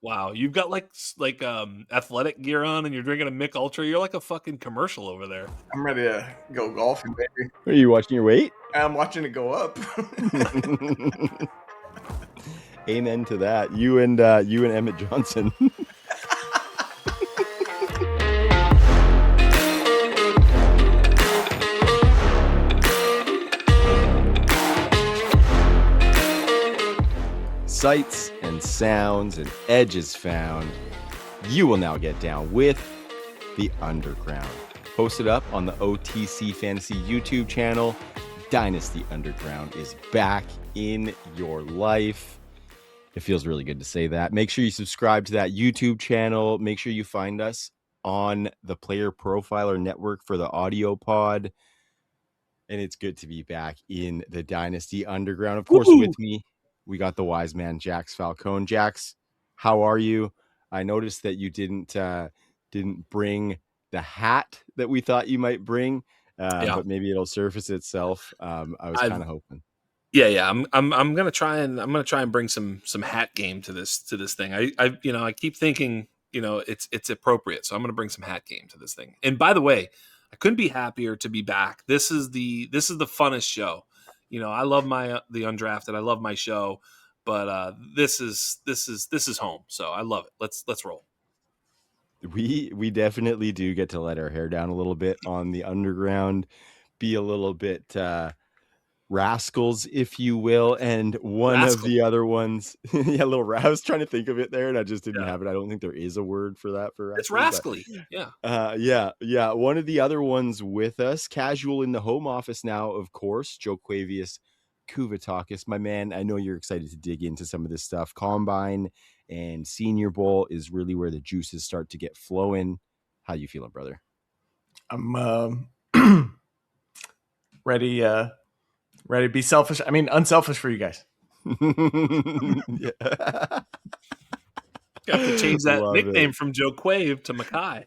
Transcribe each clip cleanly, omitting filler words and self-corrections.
Wow, you've got like athletic gear on, and you're drinking a Mick Ultra. You're like a fucking commercial over there. I'm ready to go golfing, baby. Are you watching your weight? I'm watching it go up. Amen to that. You and Emmett Johnson. Sights and sounds and edges found. You will now get down with the Underground. Posted up on the OTC Fantasy YouTube channel. Dynasty Underground is back in your life. It feels really good to say that. Make sure you subscribe to that YouTube channel. Make sure you find us on the Player Profiler Network for the audio pod. And it's good to be back in the Dynasty Underground. Of course, with me, we got the wise man, Jax Falcone. Jax, how are you? I noticed that you didn't bring the hat that we thought you might bring, but maybe it'll surface itself. I was kind of hoping. Yeah. I'm gonna try and bring some hat game to this thing. I keep thinking, it's appropriate, so I'm gonna bring some hat game to this thing. And by the way, I couldn't be happier to be back. This is the funnest show. I love the Undrafted. I love my show, but this is home. So I love it. Let's roll. We definitely do get to let our hair down a little bit on the Underground, be a little bit rascals, if you will. And one of the other ones, I was trying to think of it there, and I just didn't have it. I don't think there is a word for that for it's rascally. Yeah. One of the other ones with us, casual in the home office now, of course, Joe Quavius Kuvetakis, my man. I know you're excited to dig into some of this stuff. Combine and Senior Bowl is really where the juices start to get flowing. How you feeling, brother? I'm ready to be selfish. I mean, unselfish for you guys. Yeah. Got to change that nickname from Joe Quave to Makai.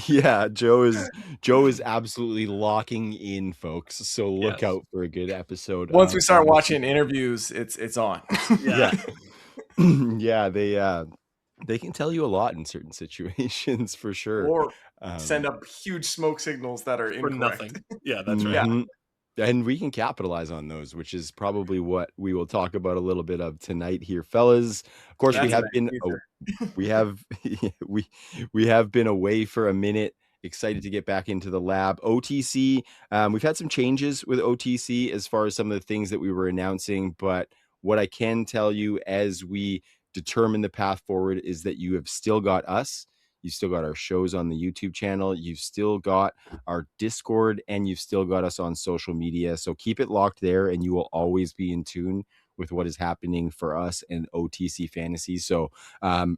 Yeah, Joe is absolutely locking in, folks. So look out for a good episode. Once we start watching interviews, it's on. Yeah, they can tell you a lot in certain situations for sure, or send up huge smoke signals that are incorrect. For nothing. Yeah, that's right. Yeah. And we can capitalize on those, which is probably what we will talk about a little bit of tonight here, fellas. Of course, we have been away for a minute. Excited to get back into the lab. OTC, we've had some changes with OTC as far as some of the things that we were announcing, but what I can tell you as we determine the path forward is that you have still got us. You've still got our shows on the YouTube channel. You've still got our Discord, and you've still got us on social media. So keep it locked there, and you will always be in tune with what is happening for us and OTC Fantasy. So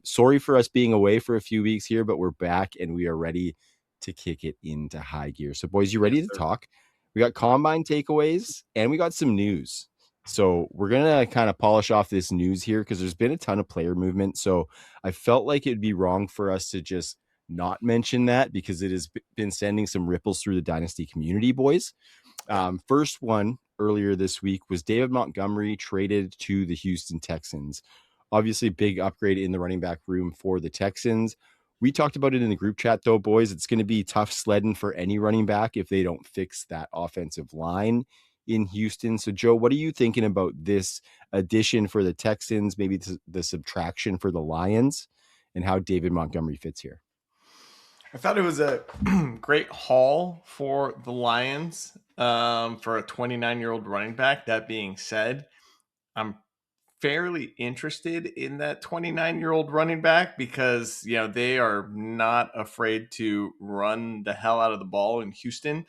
sorry for us being away for a few weeks here, but we're back, and we are ready to kick it into high gear. So, boys, you ready to talk? We got Combine takeaways, and we got some news. So we're going to kind of polish off this news here because there's been a ton of player movement. So I felt like it'd be wrong for us to just not mention that because it has been sending some ripples through the Dynasty community, boys. First one earlier this week was David Montgomery traded to the Houston Texans. Obviously, big upgrade in the running back room for the Texans. We talked about it in the group chat, though, boys. It's going to be tough sledding for any running back if they don't fix that offensive line in Houston. So, Joe, what are you thinking about this addition for the Texans, maybe the subtraction for the Lions, and how David Montgomery fits here? I thought it was a great haul for the Lions for a 29-year-old running back. That being said, I'm fairly interested in that 29-year-old running back because, they are not afraid to run the hell out of the ball in Houston.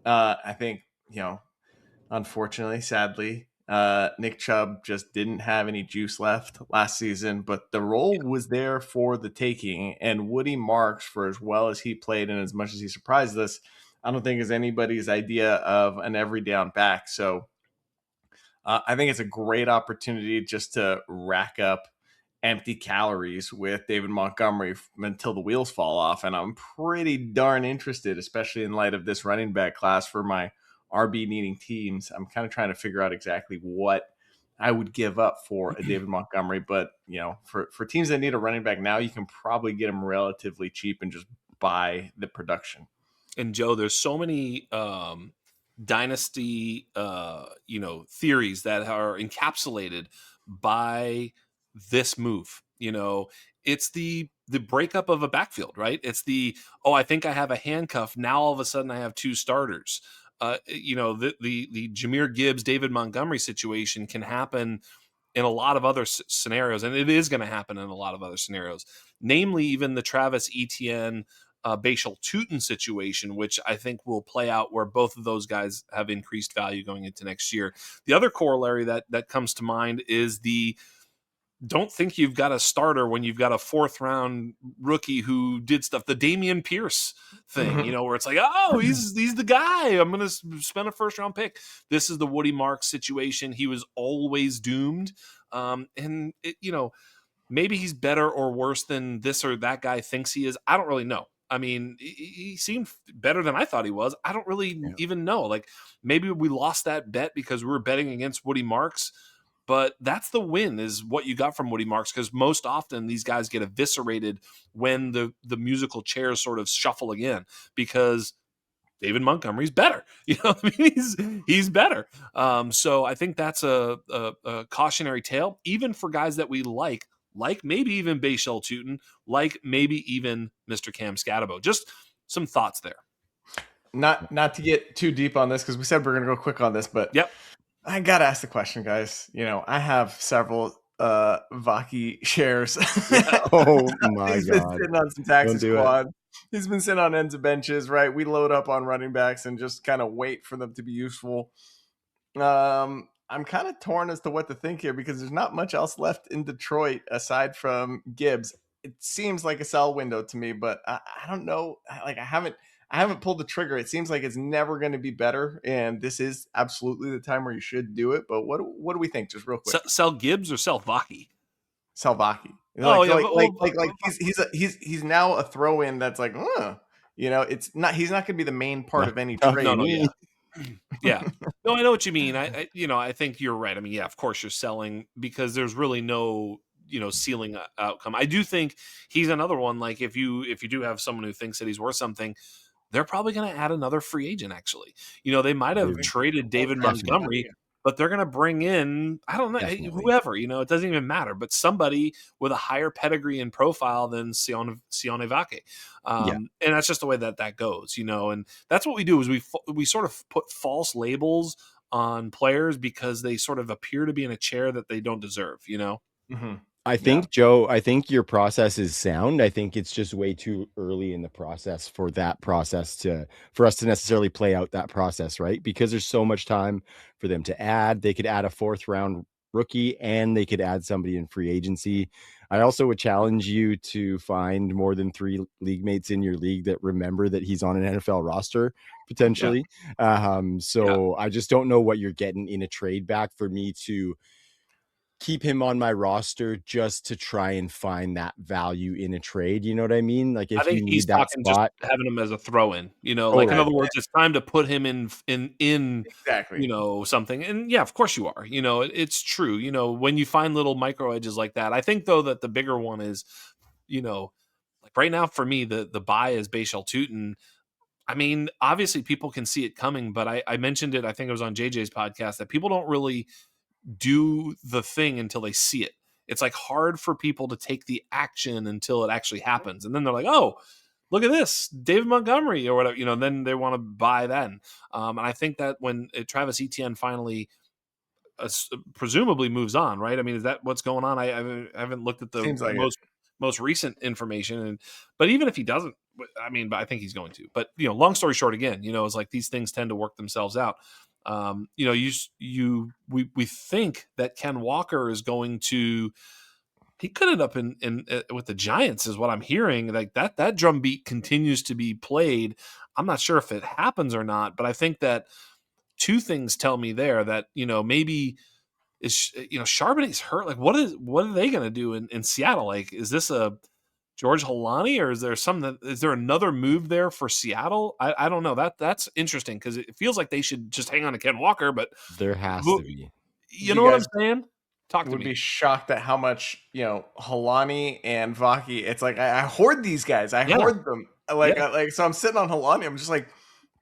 I think, unfortunately, sadly, Nick Chubb just didn't have any juice left last season, but the role was there for the taking. And Woody Marks, for as well as he played and as much as he surprised us, I don't think is anybody's idea of an every down back. So I think it's a great opportunity just to rack up empty calories with David Montgomery until the wheels fall off. And I'm pretty darn interested, especially in light of this running back class for my RB needing teams. I'm kind of trying to figure out exactly what I would give up for a David Montgomery. But, for teams that need a running back now, you can probably get him relatively cheap and just buy the production. And Joe, there's so many dynasty theories that are encapsulated by this move. It's the breakup of a backfield, right? It's I think I have a handcuff. Now all of a sudden I have two starters. The Jahmyr Gibbs, David Montgomery situation can happen in a lot of other scenarios, and it is going to happen in a lot of other scenarios, namely even the Travis Etienne, Bashal Tutin situation, which I think will play out where both of those guys have increased value going into next year. The other corollary that comes to mind is don't think you've got a starter when you've got a 4th round rookie who did stuff, the Dameon Pierce thing, where it's like, he's the guy. I'm going to spend a 1st round pick. This is the Woody Marks situation. He was always doomed. Maybe he's better or worse than this or that guy thinks he is. I don't really know. I mean, he seemed better than I thought he was. I don't really even know. Like, maybe we lost that bet because we were betting against Woody Marks. But that's the win, is what you got from Woody Marks, because most often these guys get eviscerated when the musical chairs sort of shuffle again, because David Montgomery's better. He's better. So I think that's a cautionary tale, even for guys that we like maybe even Bashal Tutin, like maybe even Mr. Cam Scatabo. Just some thoughts there. Not to get too deep on this, because we said we're going to go quick on this, but yep. I got to ask the question, guys. I have several Vaki shares. Oh my He's God. been sitting on some taxi squad. He's been sitting on ends of benches, right? We load up on running backs and just kind of wait for them to be useful. I'm kind of torn as to what to think here, because there's not much else left in Detroit aside from Gibbs. It seems like a sell window to me, but I don't know. Like, I haven't pulled the trigger. It seems like it's never going to be better, and this is absolutely the time where you should do it. But what do we think, just real quick? Sell Gibbs or sell Vaki? Sell Vaki. He's now a throw in that's like, it's not. He's not going to be the main part of any trade. No, yeah. No, I know what you mean. I think you're right. I mean, yeah, of course you're selling, because there's really no ceiling outcome. I do think he's another one. Like, if you do have someone who thinks that he's worth something, they're probably going to add another free agent. Actually, they might have traded David Montgomery, but they're going to bring in, I don't know, whoever. It doesn't even matter, but somebody with a higher pedigree and profile than Sione Vake. And that's just the way that goes. And that's what we do, is we sort of put false labels on players because they sort of appear to be in a chair that they don't deserve. Mm-hmm. I think, Joe, your process is sound. I think it's just way too early in the process for us to necessarily play out that process, right? Because there's so much time for them to add. They could add a 4th round rookie, and they could add somebody in free agency. I also would challenge you to find more than 3 league mates in your league that remember that he's on an NFL roster potentially. I just don't know what you're getting in a trade back for me to keep him on my roster just to try and find that value in a trade. You know what I mean? Like, if you need that spot, just having him as a throw-in, in other words, it's time to put him in exactly, something. And yeah, of course you are, it's true. When you find little micro edges like that, I think though that the bigger one is, like right now for me, the buy is Bashal Tutin. I mean, obviously people can see it coming, but I mentioned it, I think it was on JJ's podcast, that people don't really do the thing until they see it. It's like hard for people to take the action until it actually happens. And then they're like, oh, look at this, David Montgomery or whatever, then they want to buy then. And I think that when Travis Etienne finally presumably moves on, right? I mean, is that what's going on? I haven't looked at the most recent information. But even if he doesn't, I mean, but I think he's going to. But, long story short, again, it's like these things tend to work themselves out. We think that Ken Walker is going to, he could end up in with the Giants, is what I'm hearing. Like that drumbeat continues to be played. I'm not sure if it happens or not, but I think that 2 things tell me there that, maybe is, Charbonnet's hurt. Like, what are they going to do in Seattle? Like, is this a George Holani, or is there another move there for Seattle? I don't know. That's interesting, because it feels like they should just hang on to Ken Walker, but there has to be. You know what I'm saying? Talk to would me. be shocked at how much, Halani and Vaki. It's like I hoard these guys. I hoard them. So I'm sitting on Halani. I'm just like,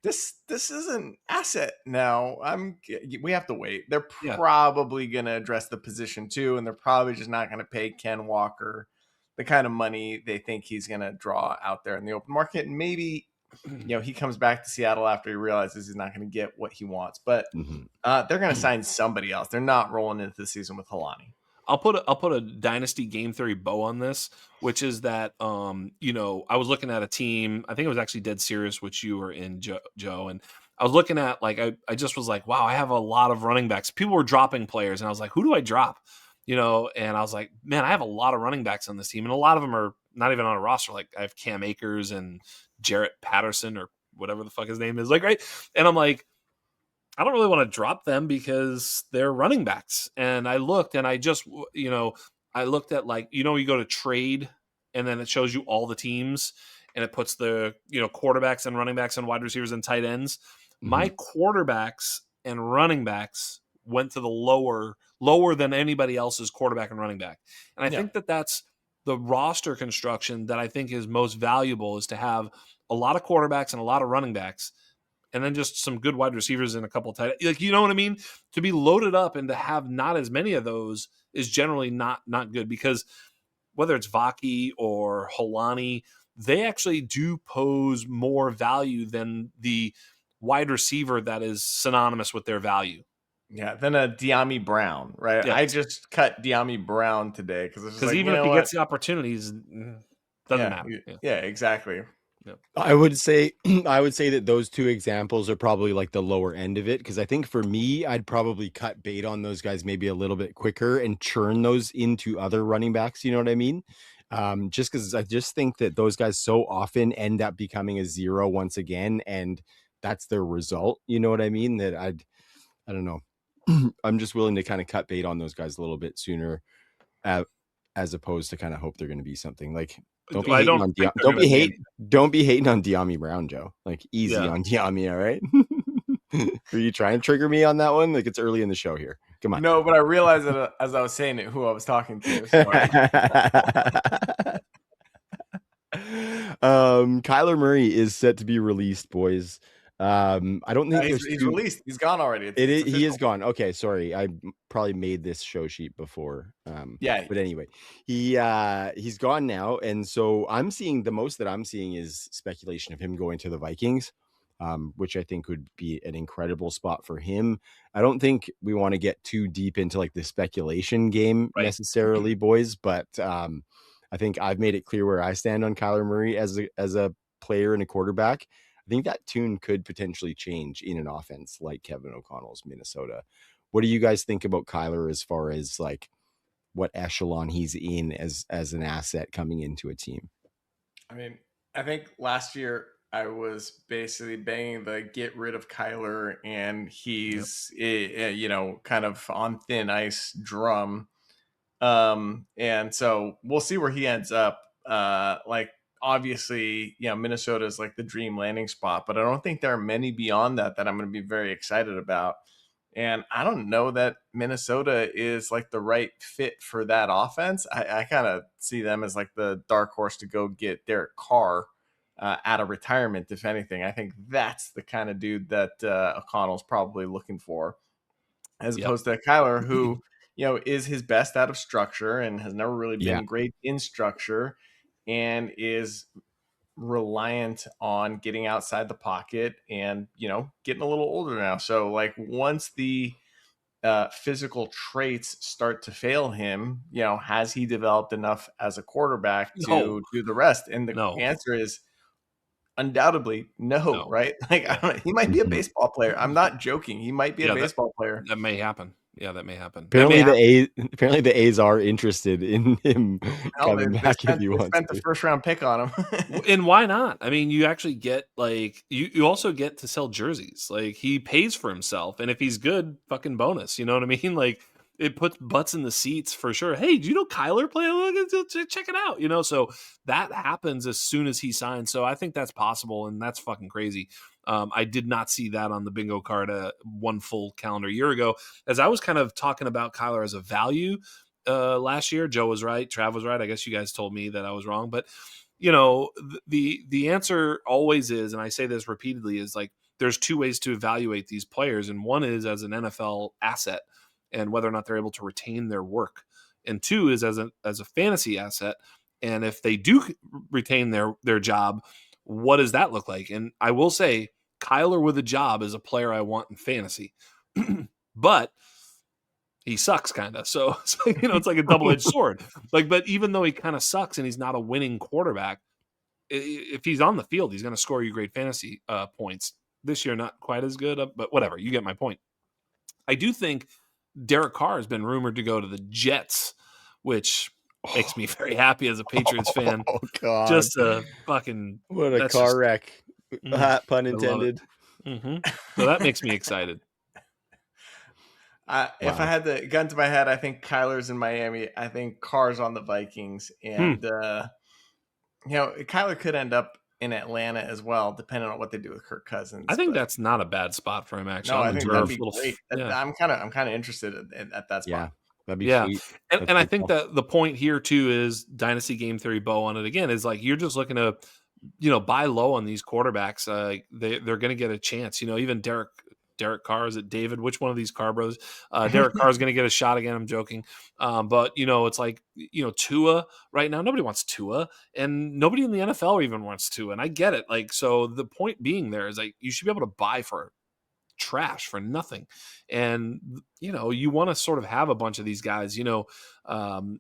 this is an asset now. We have to wait. They're probably gonna address the position too, and they're probably just not gonna pay Ken Walker the kind of money they think he's gonna draw out there in the open market. And maybe he comes back to Seattle after he realizes he's not going to get what he wants. But they're going to sign somebody else. They're not rolling into the season with Halani. I'll put a dynasty game theory bow on this, which is that I was looking at a team. I think it was actually Dead Serious, which you were in, Joe, and I was looking at I just was like, wow, I have a lot of running backs. People were dropping players, and I was like, who do I drop? And I was like, man, I have a lot of running backs on this team, and a lot of them are not even on a roster. Like I have Cam Akers and Jarrett Patterson or whatever the fuck his name is. Like, right. And I'm like, I don't really want to drop them because they're running backs. And I looked and I just, I looked at you go to trade and then it shows you all the teams and it puts the, quarterbacks and running backs and wide receivers and tight ends. Mm-hmm. My quarterbacks and running backs went to the lower than anybody else's quarterback and running back. And I think that's the roster construction that I think is most valuable, is to have a lot of quarterbacks and a lot of running backs, and then just some good wide receivers and a couple of tight ends. You know what I mean? To be loaded up and to have not as many of those is generally not good, because whether it's Vaki or Halani, they actually do pose more value than the wide receiver that is synonymous with their value. Yeah, then a De'Ami Brown, right? Yes. I just cut De'Ami Brown today because even if he gets the opportunities, doesn't matter. Yeah, exactly. I would say that those two examples are probably the lower end of it, because I think for me, I'd probably cut bait on those guys maybe a little bit quicker and churn those into other running backs. You know what I mean? Just because I just think that those guys so often end up becoming a zero once again, and that's their result. You know what I mean? That I don't know. I'm just willing to kind of cut bait on those guys a little bit sooner, as opposed to kind of hope they're going to be something like. Don't be hating on De'Ami Brown, Joe. Easy on De'Ami, all right? Are you trying to trigger me on that one? It's early in the show here. Come on. No, but I realized that as I was saying it, who I was talking to. Kyler Murray is set to be released, boys. I don't think he's released. He's gone already. He is gone. Okay, sorry. I probably made this show sheet before. But anyway, he's gone now, and so I'm seeing the most that I'm seeing is speculation of him going to the Vikings, which I think would be an incredible spot for him. I don't think we want to get too deep into the speculation game necessarily, boys, but I think I've made it clear where I stand on Kyler Murray as a player and a quarterback. I think that tune could potentially change in an offense like Kevin O'Connell's Minnesota. What do you guys think about Kyler as far as what echelon he's in as an asset coming into a team? I mean, I think last year I was basically banging the get rid of Kyler, and he's kind of on thin ice drum. And so we'll see where he ends up. Obviously, Minnesota is the dream landing spot, but I don't think there are many beyond that I'm going to be very excited about. And I don't know that Minnesota is the right fit for that offense. I kind of see them as the dark horse to go get Derek Carr out of retirement. If anything, I think that's the kind of dude that O'Connell's probably looking for, as opposed to Kyler, who is his best out of structure and has never really been great in structure, and is reliant on getting outside the pocket and, getting a little older now. So once the physical traits start to fail him, has he developed enough as a quarterback to do the rest? And the answer is undoubtedly no. Right? I don't know. He might be a baseball player. I'm not joking. He might be a baseball player. That may happen. Yeah, that may happen. Apparently the A's are interested in him coming back if you want. Spent the first round pick on him, and why not? I mean, you actually get you also get to sell jerseys. He pays for himself, and if he's good, fucking bonus. You know what I mean? It puts butts in the seats for sure. Hey, do you know Kyler play? Check it out. So that happens as soon as he signs. So I think that's possible, and that's fucking crazy. I did not see that on the bingo card one full calendar year ago. As I was kind of talking about Kyler as a value last year, Joe was right, Trav was right. I guess you guys told me that I was wrong, but the answer always is, and I say this repeatedly, is like there's two ways to evaluate these players, and one is as an NFL asset and whether or not they're able to retain their work, and two is as a fantasy asset, and if they do retain their job, what does that look like? And I will say Kyler with a job is a player I want in fantasy, but he sucks kind of. So it's like a double-edged sword. But even though he kind of sucks and he's not a winning quarterback, if he's on the field, he's going to score you great fantasy points. This year, not quite as good, but whatever. You get my point. I do think Derek Carr has been rumored to go to the Jets, which makes me very happy as a Patriots fan. Oh, God. Just a fucking... What a car wreck. Pun intended. Mm-hmm. So that makes me excited. If I had the gun to my head, I think Kyler's in Miami. I think Carr's on the Vikings. And, Kyler could end up in Atlanta as well, depending on what they do with Kirk Cousins. I think that's not a bad spot for him, actually. No, I think that'd be great. Yeah. I'm kind of interested at that spot. Yeah, that'd be sweet. And I think that the point here, too, is Dynasty Game Theory bow on it again, is like you're just looking to, buy low on these quarterbacks. They're going to get a chance. Even Derek Carr, is it David? Which one of these Carr bros? Derek Carr is going to get a shot again. I'm joking. But, it's like, Tua right now. Nobody wants Tua. And nobody in the NFL even wants Tua. And I get it. Like, so the point being there is like you should be able to buy for trash, for nothing. And, you want to sort of have a bunch of these guys, on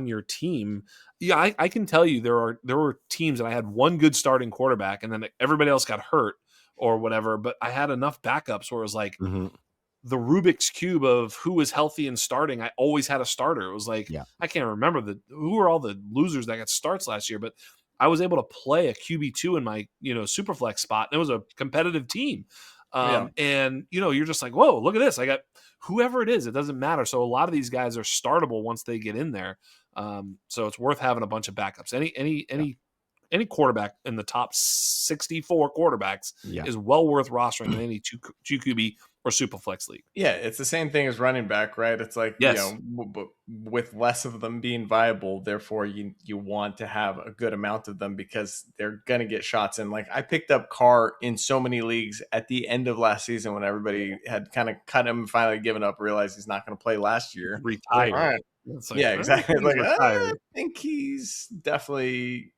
your team. Yeah, I can tell you there were teams that I had one good starting quarterback and then everybody else got hurt or whatever, but I had enough backups where it was like the Rubik's Cube of who was healthy and starting. I always had a starter. It was like, I can't remember who were all the losers that got starts last year, but I was able to play a QB2 in my, Superflex spot. And it was a competitive team. And, you're just like, whoa, look at this. I got whoever it is. It doesn't matter. So a lot of these guys are startable once they get in there. So it's worth having a bunch of backups. Any quarterback in the top 64 quarterbacks is well worth rostering in any 2 QB or Superflex league. Yeah, it's the same thing as running back, right? It's like, with less of them being viable, therefore you want to have a good amount of them because they're going to get shots in. Like I picked up Carr in so many leagues at the end of last season when everybody had kind of cut him and finally given up, realized he's not going to play last year. Retired. All right. Like, exactly. Like, I think he's definitely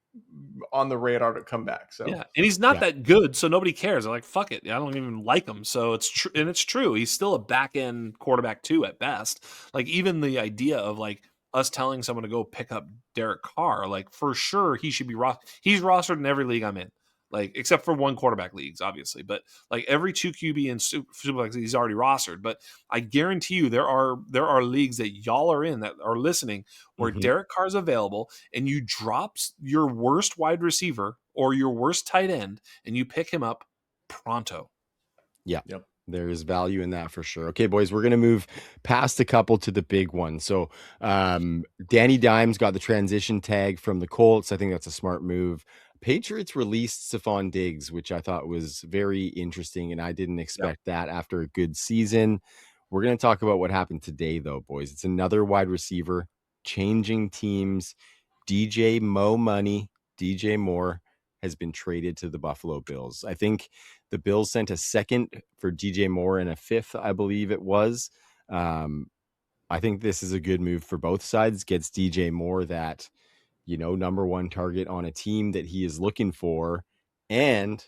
on the radar to come back. So and he's not that good, so nobody cares. They're like, fuck it, I don't even like him. So it's true, and it's true. He's still a back end quarterback too at best. Like even the idea of like us telling someone to go pick up Derek Carr, like for sure he should be he's rostered in every league I'm in. Like except for one quarterback leagues, obviously, but like every 2 QB and Superflex he's already rostered. But I guarantee you there are leagues that y'all are in that are listening where Derek Carr's available and you drop your worst wide receiver or your worst tight end and you pick him up pronto. Yep. There is value in that for sure. Okay, boys, we're going to move past a couple to the big one. So Danny Dimes got the transition tag from the Colts. I think that's a smart move. Patriots released Stephon Diggs, which I thought was very interesting, and I didn't expect that after a good season. We're going to talk about what happened today, though, boys. It's another wide receiver changing teams. DJ Moore has been traded to the Buffalo Bills. I think the Bills sent a second for DJ Moore and a fifth, I believe it was. I think this is a good move for both sides. Gets DJ Moore that number one target on a team that he is looking for, and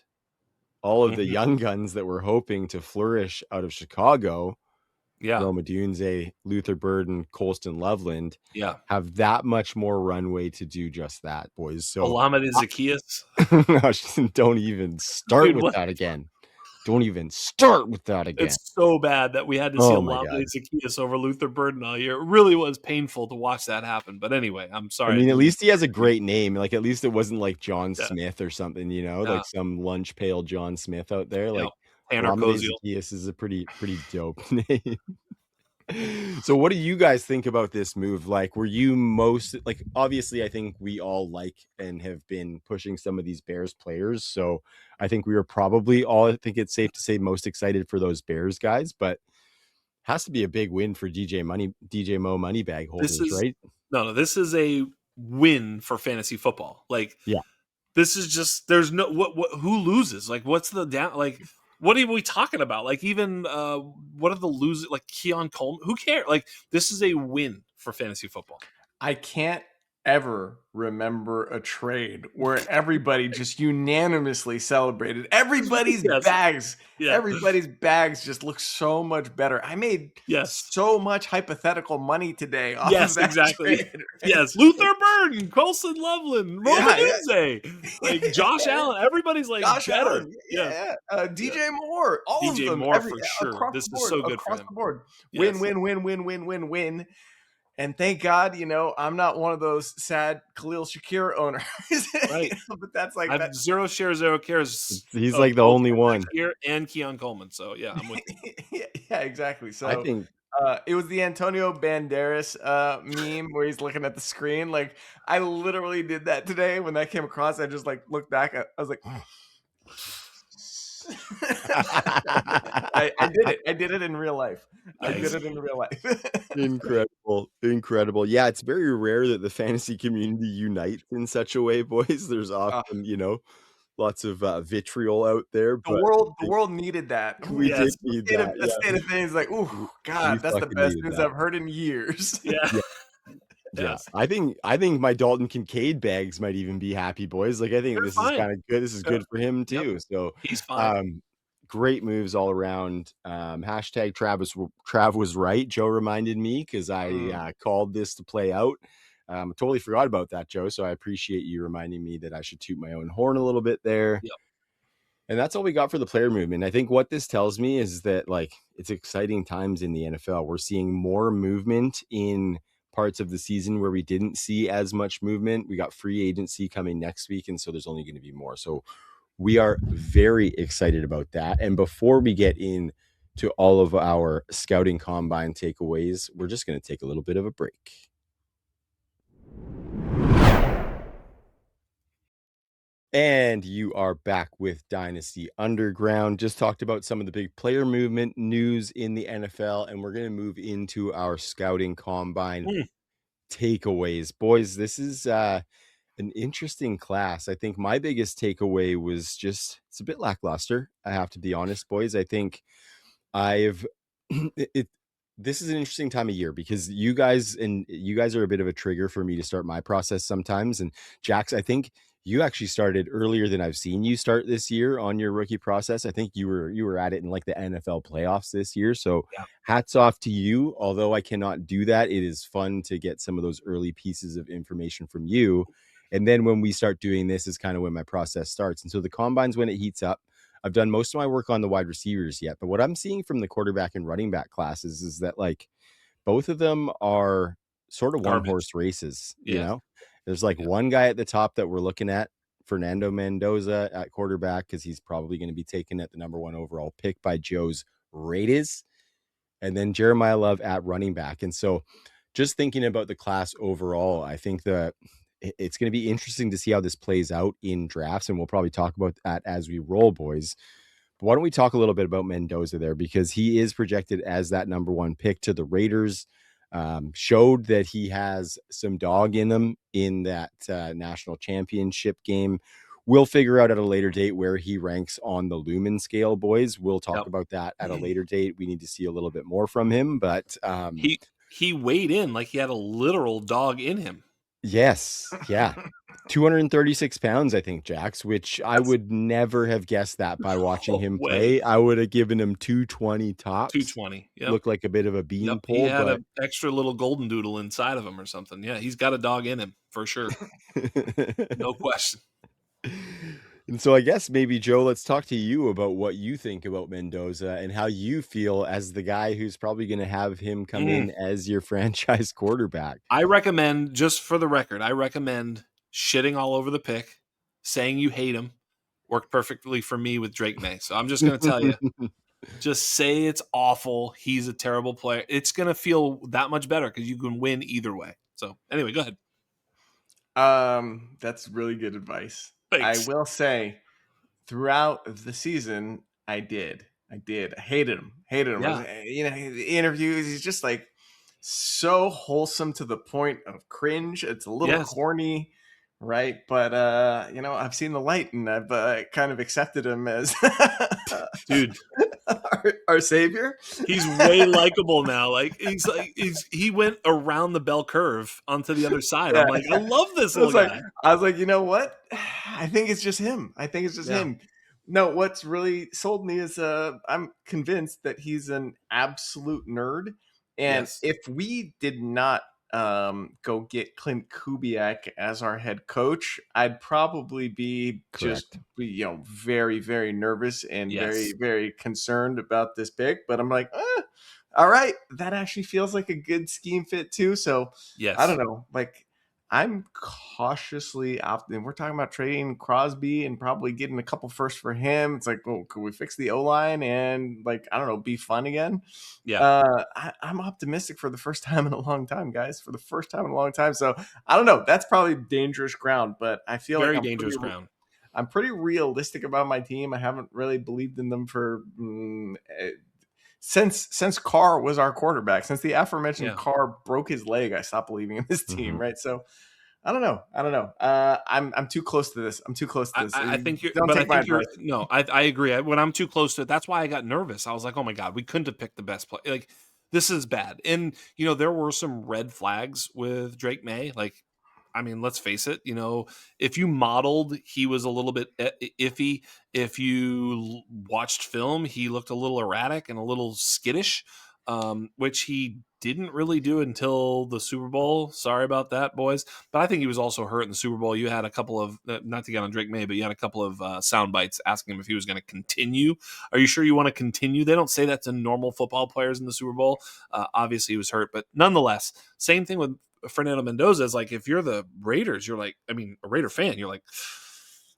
all of the young guns that we're hoping to flourish out of Chicago, Rome Odunze, Luther Burden, Colston Loveland, have that much more runway to do just that, boys. So Olamide Zaccheaus. Don't even start with that again. Don't even start with that again. It's so bad that we had to see Olamide Zaccheaus over Luther Burden all year. It really was painful to watch that happen. But anyway, I'm sorry. I mean, at least he has a great name. Like, at least it wasn't like John Smith or something, like some lunch pail John Smith out there. Like, Tanner Koziol. Zaccheaus is a pretty dope name. So what do you guys think about this move? Like, were you most like, obviously I think we all like and have been pushing some of these Bears players. So I think we were probably all, I think it's safe to say, most excited for those Bears guys, but has to be a big win for DJ Mo Moneybag holders, right? This is a win for fantasy football. Like, Yeah. this is just, there's no, who loses? Like, what's the down? Like, what are we talking about? Like, even what are the losers? Like Keon Coleman, who cares? Like, this is a win for fantasy football. I can't ever remember a trade where everybody just unanimously celebrated. Everybody's bags just look so much better. I made so much hypothetical money today off of that exactly. trade. Yes, Luther Burden, Colson Loveland, Roman Lindsay, like Josh Allen. Everybody's like Josh better. Allen, DJ Moore, all of them. Moore for sure. This is so good for him. Across the board. Win. And thank God, I'm not one of those sad Khalil Shakir owners. Right. But that's like, I have zero shares, zero cares. He's like the only one. Shakir and Keon Coleman. So yeah, I'm with you. Yeah, exactly. So I think it was the Antonio Banderas meme where he's looking at the screen. Like, I literally did that today when that came across. I just like looked back. I was like, I did it. I did it in real life. Incredible. Yeah, it's very rare that the fantasy community unites in such a way, boys. There's often, lots of vitriol out there. The world needed that. We did need that. The state of things, like, ooh, God, that's the best news I've heard in years. Yeah. Yes. I think my Dalton Kincaid bags might even be happy, boys. Like, I think this is kind of good. This is good for him too. Yep. So he's fine. Great moves all around. Hashtag Trav was right. Joe reminded me because I called this to play out. Totally forgot about that, Joe. So I appreciate you reminding me that I should toot my own horn a little bit there. Yep. And that's all we got for the player movement. I think what this tells me is that, like, it's exciting times in the NFL. We're seeing more movement in parts of the season where we didn't see as much movement. We got free agency coming next week, and so there's only going to be more. So we are very excited about that. And before we get into all of our scouting combine takeaways, we're just going to take a little bit of a break. And you are back with Dynasty Underground. Just talked about some of the big player movement news in the NFL, and we're going to move into our scouting combine takeaways. Boys, this is an interesting class. I think my biggest takeaway was just, it's a bit lackluster. I have to be honest, boys. I think this is an interesting time of year because you guys are a bit of a trigger for me to start my process sometimes. And Jax, I think you actually started earlier than I've seen you start this year on your rookie process. I think you were at it in like the NFL playoffs this year. So hats off to you. Although I cannot do that, it is fun to get some of those early pieces of information from you. And then when we start doing this is kind of when my process starts. And so the combine's when it heats up. I've done most of my work on the wide receivers yet, but what I'm seeing from the quarterback and running back classes is that, like, both of them are sort of one-horse races, you know? There's like one guy at the top that we're looking at, Fernando Mendoza at quarterback, because he's probably going to be taken at the number 1 overall pick by Joe's Raiders. And then Jeremiah Love at running back. And so just thinking about the class overall, I think that it's going to be interesting to see how this plays out in drafts. And we'll probably talk about that as we roll, boys. But why don't we talk a little bit about Mendoza there, because he is projected as that number 1 pick to the Raiders. Showed that he has some dog in them in that national championship game. We'll figure out at a later date where he ranks on the Lumen scale, boys. We'll talk about that at a later date. We need to see a little bit more from him, but he weighed in like he had a literal dog in him. Yes. Yeah. 236 pounds, I think, Jax, which I would never have guessed that by watching him play. I would have given him 220 tops. 220. Yeah. Looked like a bit of a bean pole. He had an extra little golden doodle inside of him or something. Yeah, he's got a dog in him for sure. No question. And so I guess maybe, Joe, let's talk to you about what you think about Mendoza and how you feel as the guy who's probably going to have him come in as your franchise quarterback. I recommend, just for the record, shitting all over the pick, saying you hate him. Worked perfectly for me with Drake May. So I'm just going to tell you, Just say it's awful. He's a terrible player. It's going to feel that much better because you can win either way. So anyway, go ahead. That's really good advice. I Thanks. will say throughout the season, I did. I hated him. Yeah. The interviews, he's just like so wholesome to the point of cringe. It's a little corny, right? But I've seen the light and I've kind of accepted him as dude, our savior. He's way likable now. Like he went around the bell curve onto the other side. Yeah. I'm like, I love this little guy. I was like, you know what? I think it's just him. Him. No, what's really sold me is I'm convinced that he's an absolute nerd. And if we did not go get Clint Kubiak as our head coach, I'd probably be very, very nervous and very, very concerned about this pick. But I'm like, all right, that actually feels like a good scheme fit too. So I don't know, like I'm cautiously optimistic. We're talking about trading Crosby and probably getting a couple firsts for him. It's like, oh, could we fix the O-line and be fun again? Yeah. I'm optimistic for the first time in a long time, guys. For the first time in a long time. So I don't know. That's probably dangerous ground, but I feel very like dangerous ground. I'm pretty realistic about my team. I haven't really believed in them for since Carr was our quarterback. Since the aforementioned Carr broke his leg, I stopped believing in this team. Right. So I don't know. I'm too close to this. I think you're. Don't take my advice. No, I agree. When I'm too close to it, that's why I got nervous. I was like, oh my god, we couldn't have picked the best play. Like this is bad. And there were some red flags with Drake May. Like, I mean, let's face it. If you modeled, he was a little bit iffy. If you watched film, he looked a little erratic and a little skittish, which he didn't really do until the Super Bowl. Sorry about that, boys. But I think he was also hurt in the Super Bowl. You had a couple of, not to get on Drake May, but you had a couple of sound bites asking him if he was going to continue. Are you sure you want to continue? They don't say that to normal football players in the Super Bowl. Obviously, he was hurt. But nonetheless, same thing with Fernando Mendoza. Is like, if you're the Raiders, you're like, I mean, a Raider fan, you're like,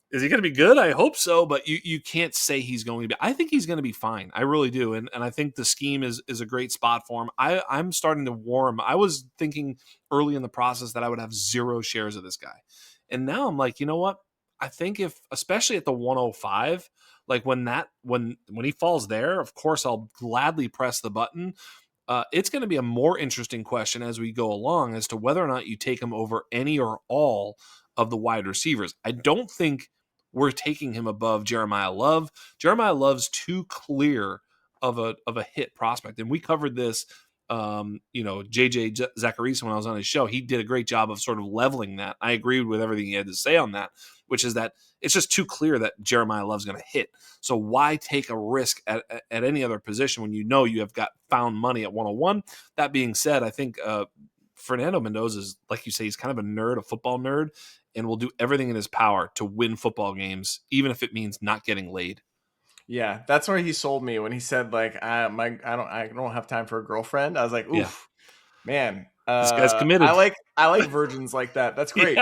is he going to be good? I hope so, but you can't say he's going to be. I think he's going to be fine. I really do, and I think the scheme is a great spot for him. I'm starting to warm. I was thinking early in the process that I would have 0 shares of this guy, and now I'm like, you know what? I think if, especially at the 105, like when he falls there, of course I'll gladly press the button. It's going to be a more interesting question as we go along as to whether or not you take him over any or all of the wide receivers. I don't think we're taking him above Jeremiah Love. Jeremiah Love's too clear of a hit prospect. And we covered this, JJ Zacharias, when I was on his show, he did a great job of sort of leveling that. I agreed with everything he had to say on that, which is that it's just too clear that Jeremiah Love's going to hit. So why take a risk at any other position when you have got found money at 101? That being said, I think Fernando Mendoza is, like you say, he's kind of a nerd, a football nerd, and will do everything in his power to win football games, even if it means not getting laid. Yeah, that's where he sold me when he said, like, I don't have time for a girlfriend. I was like, oof, man, this guy's committed. I like virgins like that. That's great.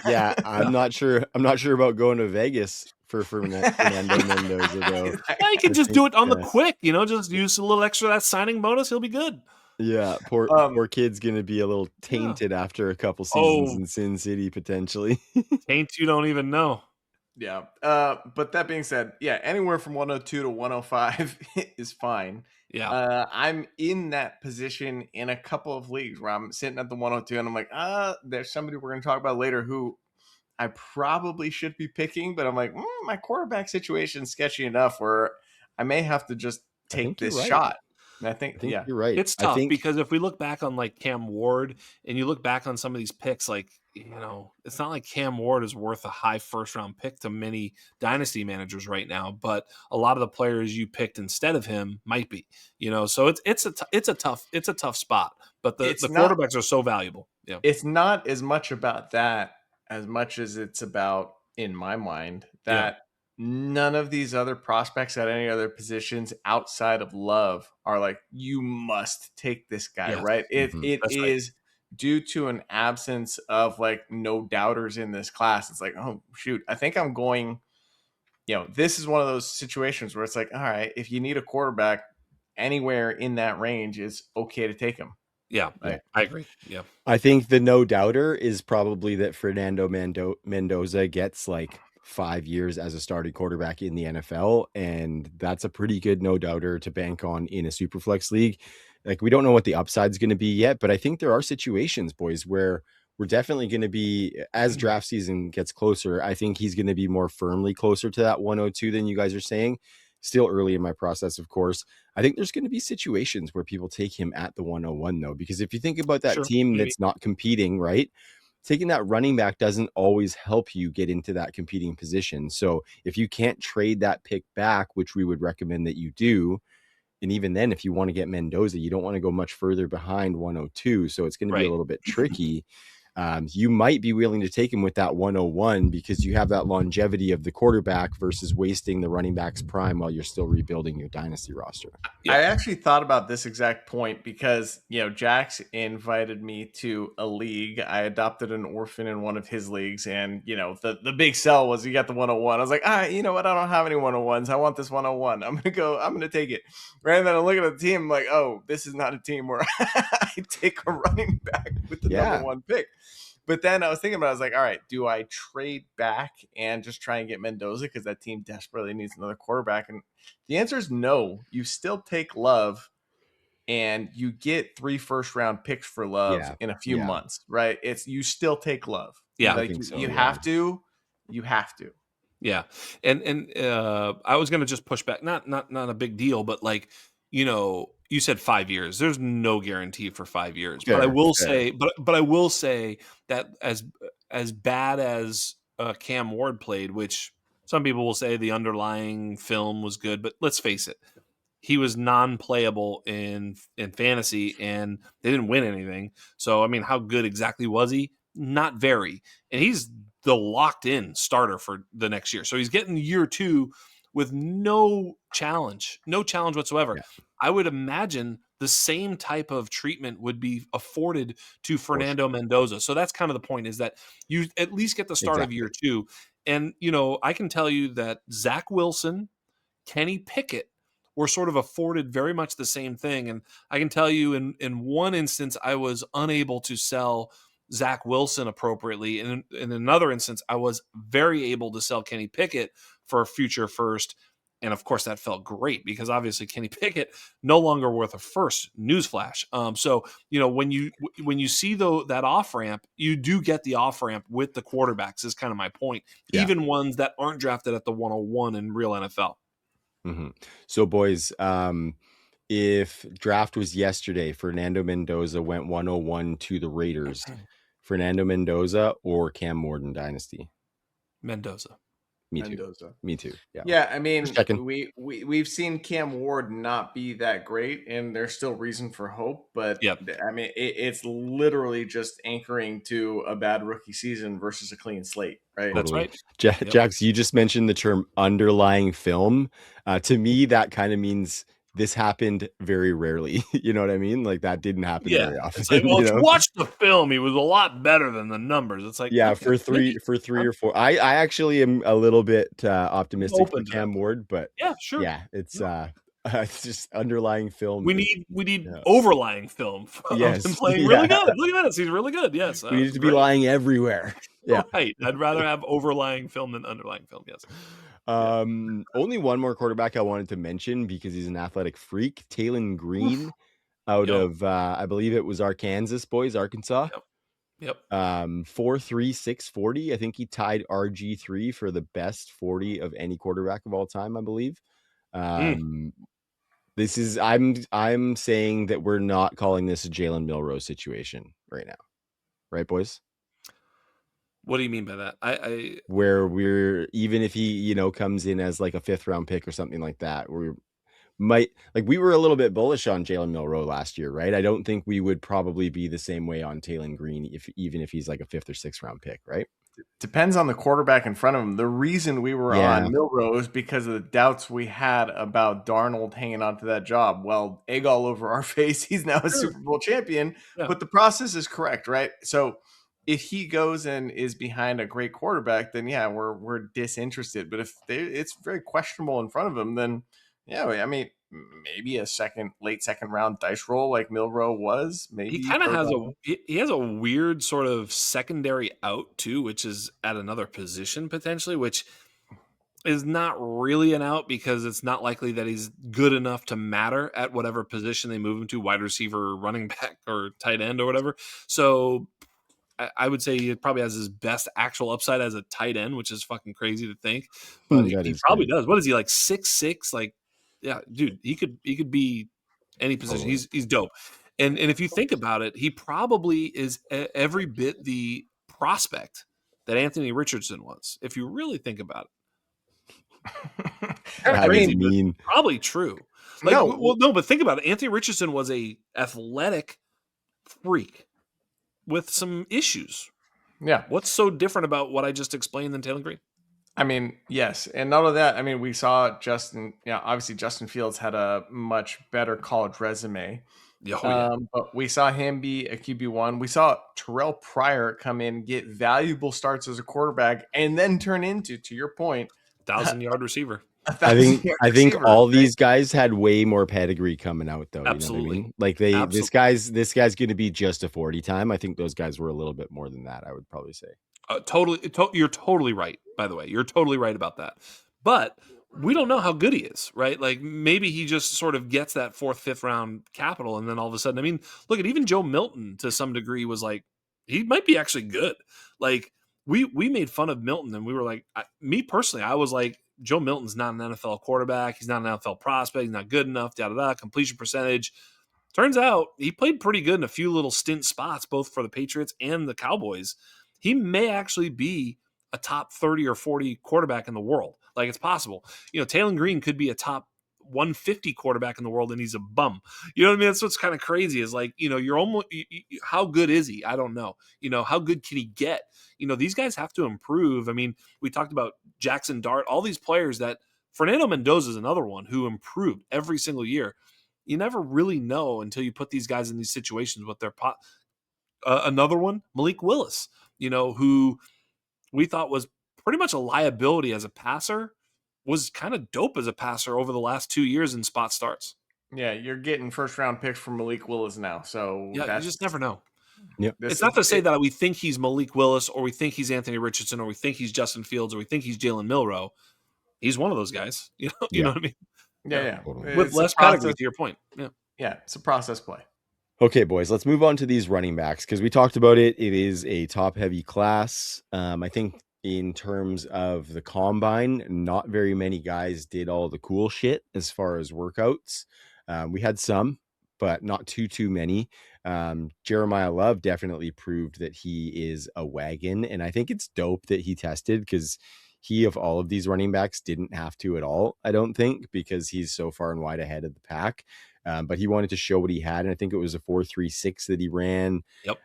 Yeah, I'm not sure about going to Vegas for Fernando Mendoza though. Yeah, he can just do it on the quick, just use a little extra of that signing bonus. He'll be good. Yeah, poor kid's gonna be a little tainted after a couple seasons in Sin City potentially. Taint you don't even know. Yeah. But that being said, yeah, anywhere from 102 to 105 is fine. Yeah. I'm in that position in a couple of leagues where I'm sitting at the 102 and I'm like, there's somebody we're going to talk about later who I probably should be picking, but I'm like, my quarterback situation is sketchy enough where I may have to just take this shot. And I think you're right. It's tough because if we look back on like Cam Ward and you look back on some of these picks, like, it's not like Cam Ward is worth a high first round pick to many dynasty managers right now, but a lot of the players you picked instead of him might be, so it's a tough spot, but the quarterbacks are so valuable. Yeah. It's not as much about that as much as it's about, in my mind, that none of these other prospects at any other positions outside of Love are like, you must take this guy, right? It is due to an absence of like no doubters in this class. It's like, oh shoot, I think I'm going this is one of those situations where it's like, all right, if you need a quarterback anywhere in that range, it's okay to take him. Yeah, Right? I agree. Yeah. I think the no doubter is probably that Fernando Mendoza gets like 5 years as a starting quarterback in the NFL, and that's a pretty good no doubter to bank on in a superflex league. Like, we don't know what the upside's going to be yet, but I think there are situations, boys, where we're definitely going to be, as draft season gets closer, I think he's going to be more firmly closer to that 102 than you guys are saying. Still early in my process, of course. I think there's going to be situations where people take him at the 101, though, because if you think about that team that's not competing, right? Taking that running back doesn't always help you get into that competing position. So if you can't trade that pick back, which we would recommend that you do, and even then, if you want to get Mendoza, you don't want to go much further behind 102. So it's going to be a little bit tricky. You might be willing to take him with that 101 because you have that longevity of the quarterback versus wasting the running back's prime while you're still rebuilding your dynasty roster. Yeah. I actually thought about this exact point because, Jax invited me to a league. I adopted an orphan in one of his leagues, and, the big sell was you got the 101. I was like, you know what? I don't have any 101s. I want this 101. I'm going to take it. Right. And then I look at the team, I'm like, oh, this is not a team where I take a running back with the number one pick. But then I was thinking about it, I was like, all right, do I trade back and just try and get Mendoza because that team desperately needs another quarterback? And the answer is no. You still take Love and you get 3 first-round picks for Love in a few months, right? You still take Love. Yeah, like you have to. You have to. Yeah, and I was gonna just push back. Not a big deal, but like, you said 5 years. There's no guarantee for 5 years. But I will say, but I will say that as bad as Cam Ward played, which some people will say the underlying film was good, but let's face it, he was non-playable in fantasy, and they didn't win anything. So I mean, how good exactly was he? Not very. And he's the locked-in starter for the next year. So he's getting year 2 with no challenge whatsoever. Yeah. I would imagine the same type of treatment would be afforded to Fernando Mendoza. So that's kind of the point, is that you at least get the start of year 2. And, I can tell you that Zach Wilson, Kenny Pickett were sort of afforded very much the same thing. And I can tell you in one instance, I was unable to sell Zach Wilson appropriately. And in another instance, I was very able to sell Kenny Pickett for a future first. And of course, that felt great because obviously Kenny Pickett no longer worth a first. Newsflash. So when you see that off ramp, you do get the off ramp with the quarterbacks. Is kind of my point. Yeah. Even ones that aren't drafted at the 101 in real NFL. Mm-hmm. So, boys, if draft was yesterday, Fernando Mendoza went 101 to the Raiders. Fernando Mendoza or Cam Ward Dynasty? Mendoza. Me too. Yeah. Yeah, I mean, we've seen Cam Ward not be that great, and there's still reason for hope. But I mean, it's literally just anchoring to a bad rookie season versus a clean slate, right? That's right. Jax, you just mentioned the term underlying film. To me, that kind of means this happened very rarely. You know what I mean? Like, that didn't happen very often. It's like, well, if you watch the film, he was a lot better than the numbers. It's like, for three or four. I actually am a little bit optimistic for Cam Ward, but sure. Yeah, it's just underlying film. We need overlying film. Yes, playing really good. Look at this. He's really good. Yes, we need to be lying everywhere. Yeah, right. I'd rather have overlying film than underlying film. Yes. Only one more quarterback I wanted to mention because he's an athletic freak. Talon Green out of I believe it was Arkansas. Yep. 4.3 640. I think he tied RG3 for the best 40 of any quarterback of all time, I believe. This is I'm saying that we're not calling this a Jalen Milroe situation right now. Right, boys? What do you mean by that? Where we're, even if he, comes in as like a 5th round pick or something like that, we were a little bit bullish on Jalen Milroe last year, right? I don't think we would probably be the same way on Talon Green even if he's like a 5th or 6th round pick, right? Depends on the quarterback in front of him. The reason we were on Milroe is because of the doubts we had about Darnold hanging on to that job. Well, egg all over our face. He's now a Super Bowl champion, but the process is correct, right? So if he goes and is behind a great quarterback, then yeah, we're disinterested. But if it's very questionable in front of him, then yeah, I mean, maybe a late second round dice roll like Milroe was. Maybe He you kind of throw has that. he has a weird sort of secondary out too, which is at another position potentially, which is not really an out because it's not likely that he's good enough to matter at whatever position they move him to, wide receiver, running back, or tight end or whatever. So I would say he probably has his best actual upside as a tight end, which is fucking crazy to think. But That he is probably crazy. does. What is he, like 6'6"? Like, yeah, dude, he could be any position. Totally. He's dope. And if you think about it, he probably is every bit the prospect that Anthony Richardson was. If you really think about it. Kind of I That is crazy, mean, but mean. probably true. Like, no, well, no, but think about it. Anthony Richardson was a athletic freak with some issues. yeah. What's so different about what I just explained than Taylor Green? I mean, yes, and not only that. I mean, we saw Justin. Yeah, obviously Justin Fields had a much better college resume. Oh yeah, But we saw him be a QB1. We saw Terrell Pryor come in, get valuable starts as a quarterback, and then turn into, to your point, 1,000-yard receiver. a I think 1,000-yard I think receiver. all these guys had way more pedigree coming out though. Absolutely. You know what I mean? Like this Absolutely. guy's going to be just a 40 time. I think those guys were a little bit more than that. I would probably say. You're totally right. By the way, you're totally right about that. But we don't know how good he is, right? Like maybe he just sort of gets that fourth, fifth round capital, and then all of a sudden, I mean, look at even Joe Milton to some degree was like he might be actually good. Like we made fun of Milton, and we were like, me personally, I was like, Joe Milton's not an NFL quarterback. He's not an NFL prospect. He's not good enough. Da da da. Completion percentage. Turns out he played pretty good in a few little stint spots, both for the Patriots and the Cowboys. He may actually be a top 30 or 40 quarterback in the world. Like it's possible. You know, Taylor Green could be a top 150 quarterback in the world and he's a bum. You know what I mean? That's what's kind of crazy is like, you know, you're almost, how good is he? I don't know. You know, how good can he get? You know, these guys have to improve. I mean, we talked about Jackson Dart, all these players that Fernando Mendoza is another one who improved every single year. You never really know until you put these guys in these situations with their another one, Malik Willis, you know, who we thought was pretty much a liability as a passer, was kind of dope as a passer over the last 2 years in spot starts. Yeah, you're getting first round picks from Malik Willis now. So Yeah, you that's just never know. Yep. It's not to say that we think he's Malik Willis or we think he's Anthony Richardson or we think he's Justin Fields or we think he's Jalen Milroe. He's one of those guys. You know, you Yeah. know what I mean? yeah. Totally. With It's a less pedigree, process. to your point. Yeah. Yeah, it's a process play. Okay, boys, let's move on to these running backs because we talked about it. It is a top-heavy class. I think in terms of the combine, not very many guys did all the cool shit as far as workouts. We had some, but not too many. Jeremiah Love definitely proved that he is a wagon, and I think it's dope that he tested because he, of all of these running backs, didn't have to at all, I don't think, because he's so far and wide ahead of the pack. But he wanted to show what he had, and I think it was a 4.36 that he ran. Yep.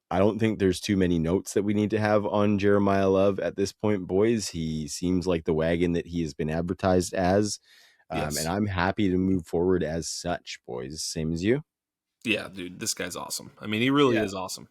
I don't think there's too many notes that we need to have on Jeremiah Love at this point, boys. He seems like the wagon that he has been advertised as, Yes. and I'm happy to move forward as such, boys. Same as you. Yeah, dude, this guy's awesome. I mean, he really is awesome.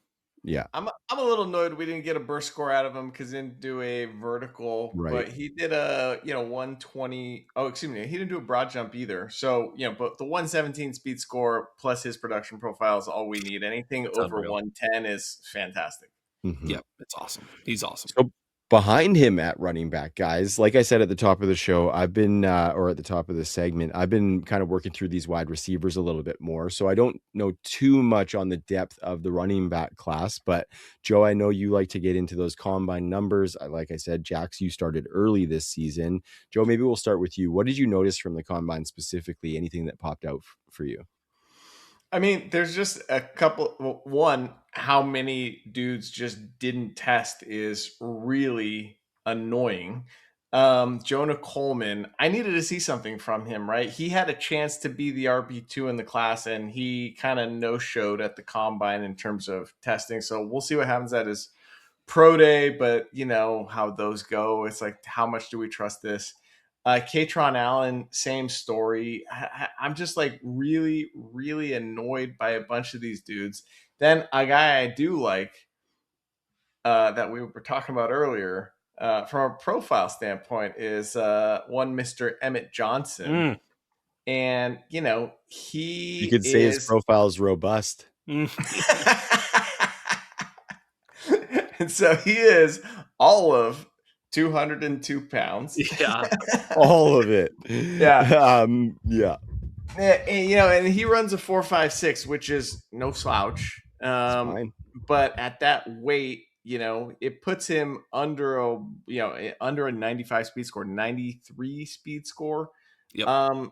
Yeah. I'm a little annoyed we didn't get a burst score out of him because he didn't do a vertical, Right. but he did a 120. Oh, excuse me, he didn't do a broad jump either. So but the 117 speed score plus his production profile is all we need. Anything It's over unreal. 110 is fantastic. Mhm. Yeah, it's awesome. He's awesome. So behind him at running back, guys, like I said at the top of the show, I've been, or at the top of the segment, I've been kind of working through these wide receivers a little bit more. So I don't know too much on the depth of the running back class. But Joe, I know you like to get into those combine numbers. Like I said, Jax, you started early this season. Joe, maybe we'll start with you. What did you notice from the combine specifically? Anything that popped out for you? I mean, there's just a couple. Well, one, how many dudes just didn't test is really annoying. Jonah Coleman, I needed to see something from him, right? He had a chance to be the RB2 in the class, and he kind of no-showed at the combine in terms of testing. So we'll see what happens at his pro day, but you know how those go. It's like, how much do we trust this? Katron Allen, same story. I'm just like really, really annoyed by a bunch of these dudes. Then a guy I do like that we were talking about earlier, from a profile standpoint, is one Mr. Emmett Johnson. And, You he could say his is. profile is robust. And so he is all of 202 pounds. Yeah. All of it. Yeah. Yeah. And he runs a 4.56, which is no slouch. Fine. But at that weight, it puts him under a 95 speed score, 93 speed score. Yep.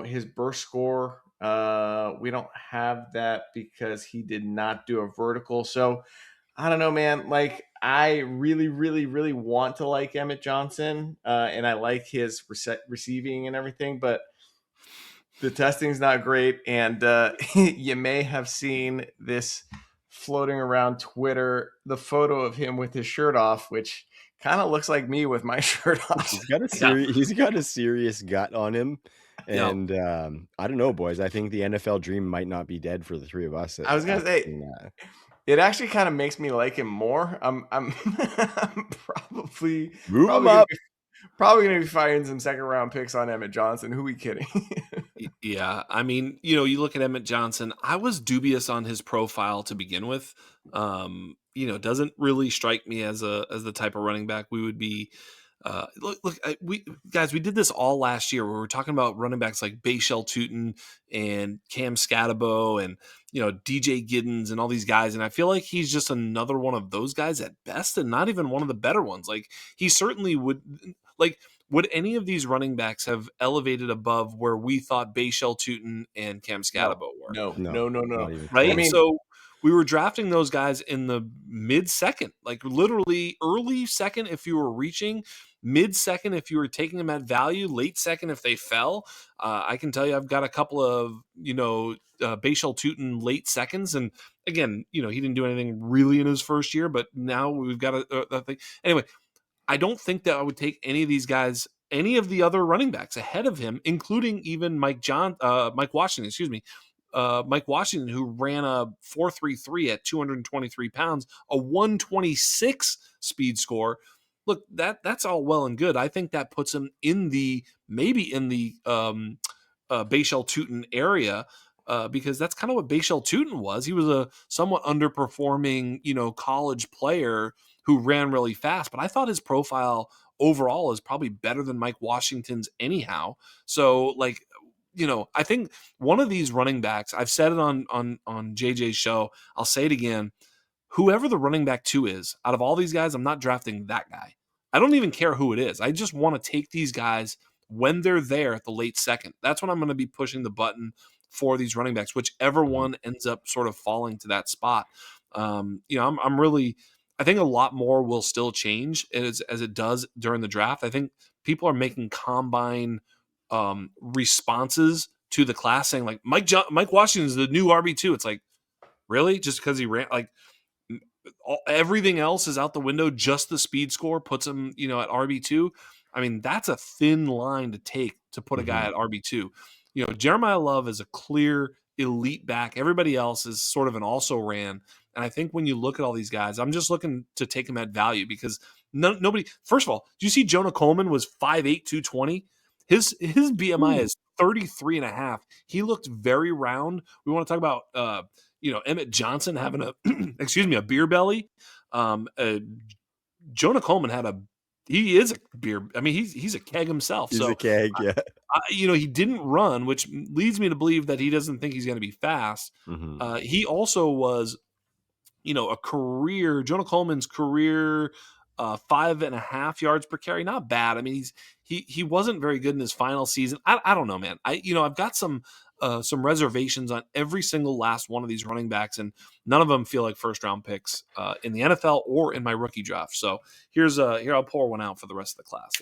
His burst score, we don't have that because he did not do a vertical. So I don't know, man. Like, I really, really, really want to like Emmett Johnson, and I like his receiving and everything, but the testing's not great. And you may have seen this floating around Twitter, the photo of him with his shirt off, which kind of looks like me with my shirt off. He's got a serious gut on him. And I don't know, boys. I think the NFL dream might not be dead for the three of us. I was gonna say, it actually kind of makes me like him more. I'm probably gonna be firing some second round picks on Emmett Johnson. Who are we kidding? Yeah, I mean, you look at Emmett Johnson. I was dubious on his profile to begin with. Doesn't really strike me as the type of running back we would be. We did this all last year where we were talking about running backs like Bayshell Tootin and Cam Scatabo and DJ Giddens and all these guys, and I feel like he's just another one of those guys at best, and not even one of the better ones. Like, he certainly would. Like, would any of these running backs have elevated above where we thought Bayshell Tootin and Cam Scatabo were? No. Right? I mean, so we were drafting those guys in the mid-second, like literally early second if you were reaching, mid-second if you were taking them at value, late second if they fell. I can tell you I've got a couple of, Bayshell Tootin late seconds. And again, he didn't do anything really in his first year, but now we've got a thing. Anyway, I don't think that I would take any of these guys, any of the other running backs ahead of him, including even Mike Washington, Mike Washington, who ran a 4.33 at 223 pounds, a 126 speed score. Look, that's all well and good. I think that puts him maybe in the Bayshell Tootin area, because that's kind of what Bayshell Tootin was. He was a somewhat underperforming, college player who ran really fast, but I thought his profile overall is probably better than Mike Washington's anyhow. So, I think one of these running backs, I've said it on JJ's show, I'll say it again, whoever the running back 2 is, out of all these guys, I'm not drafting that guy. I don't even care who it is. I just want to take these guys when they're there at the late second. That's when I'm going to be pushing the button for these running backs, whichever one ends up sort of falling to that spot. I think a lot more will still change as it does during the draft. I think people are making combine responses to the class saying like Mike Washington's the new RB2. It's like, really? Just because he ran, like, everything else is out the window, just the speed score puts him, at RB2. I mean, that's a thin line to take to put a guy at RB2. Jeremiah Love is a clear elite back. Everybody else is sort of an also ran. And I think when you look at all these guys, I'm just looking to take them at value because nobody, first of all, do you see Jonah Coleman was 5'8", 220? His BMI is 33 and a half. He looked very round. We want to talk about, Emmett Johnson having a beer belly. Jonah Coleman he is a beer. I mean, he's a keg himself. He's a keg, yeah. He didn't run, which leads me to believe that he doesn't think he's going to be fast. He also was, Jonah Coleman's career 5.5 yards per carry. Not bad. I mean, he wasn't very good in his final season. I don't know, man. I've got some reservations on every single last one of these running backs, and none of them feel like first round picks in the NFL or in my rookie draft. So here I'll pour one out for the rest of the class.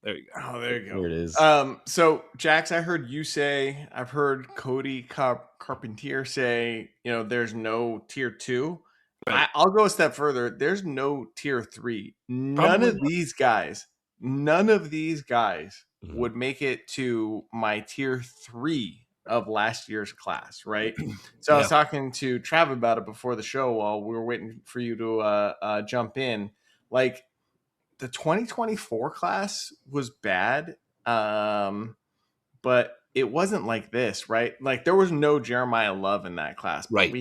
There you go. Oh, there you go. There it is. So Jax, I heard you say, I've heard Cody Carpentier say, there's no tier 2. Right. I'll go a step further. There's no tier 3. None of these guys would make it to my tier 3 of last year's class, right? So I was talking to Trav about it before the show while we were waiting for you to jump in. Like, the 2024 class was bad, but it wasn't like this, right? Like, there was no Jeremiah Love in that class, but Right.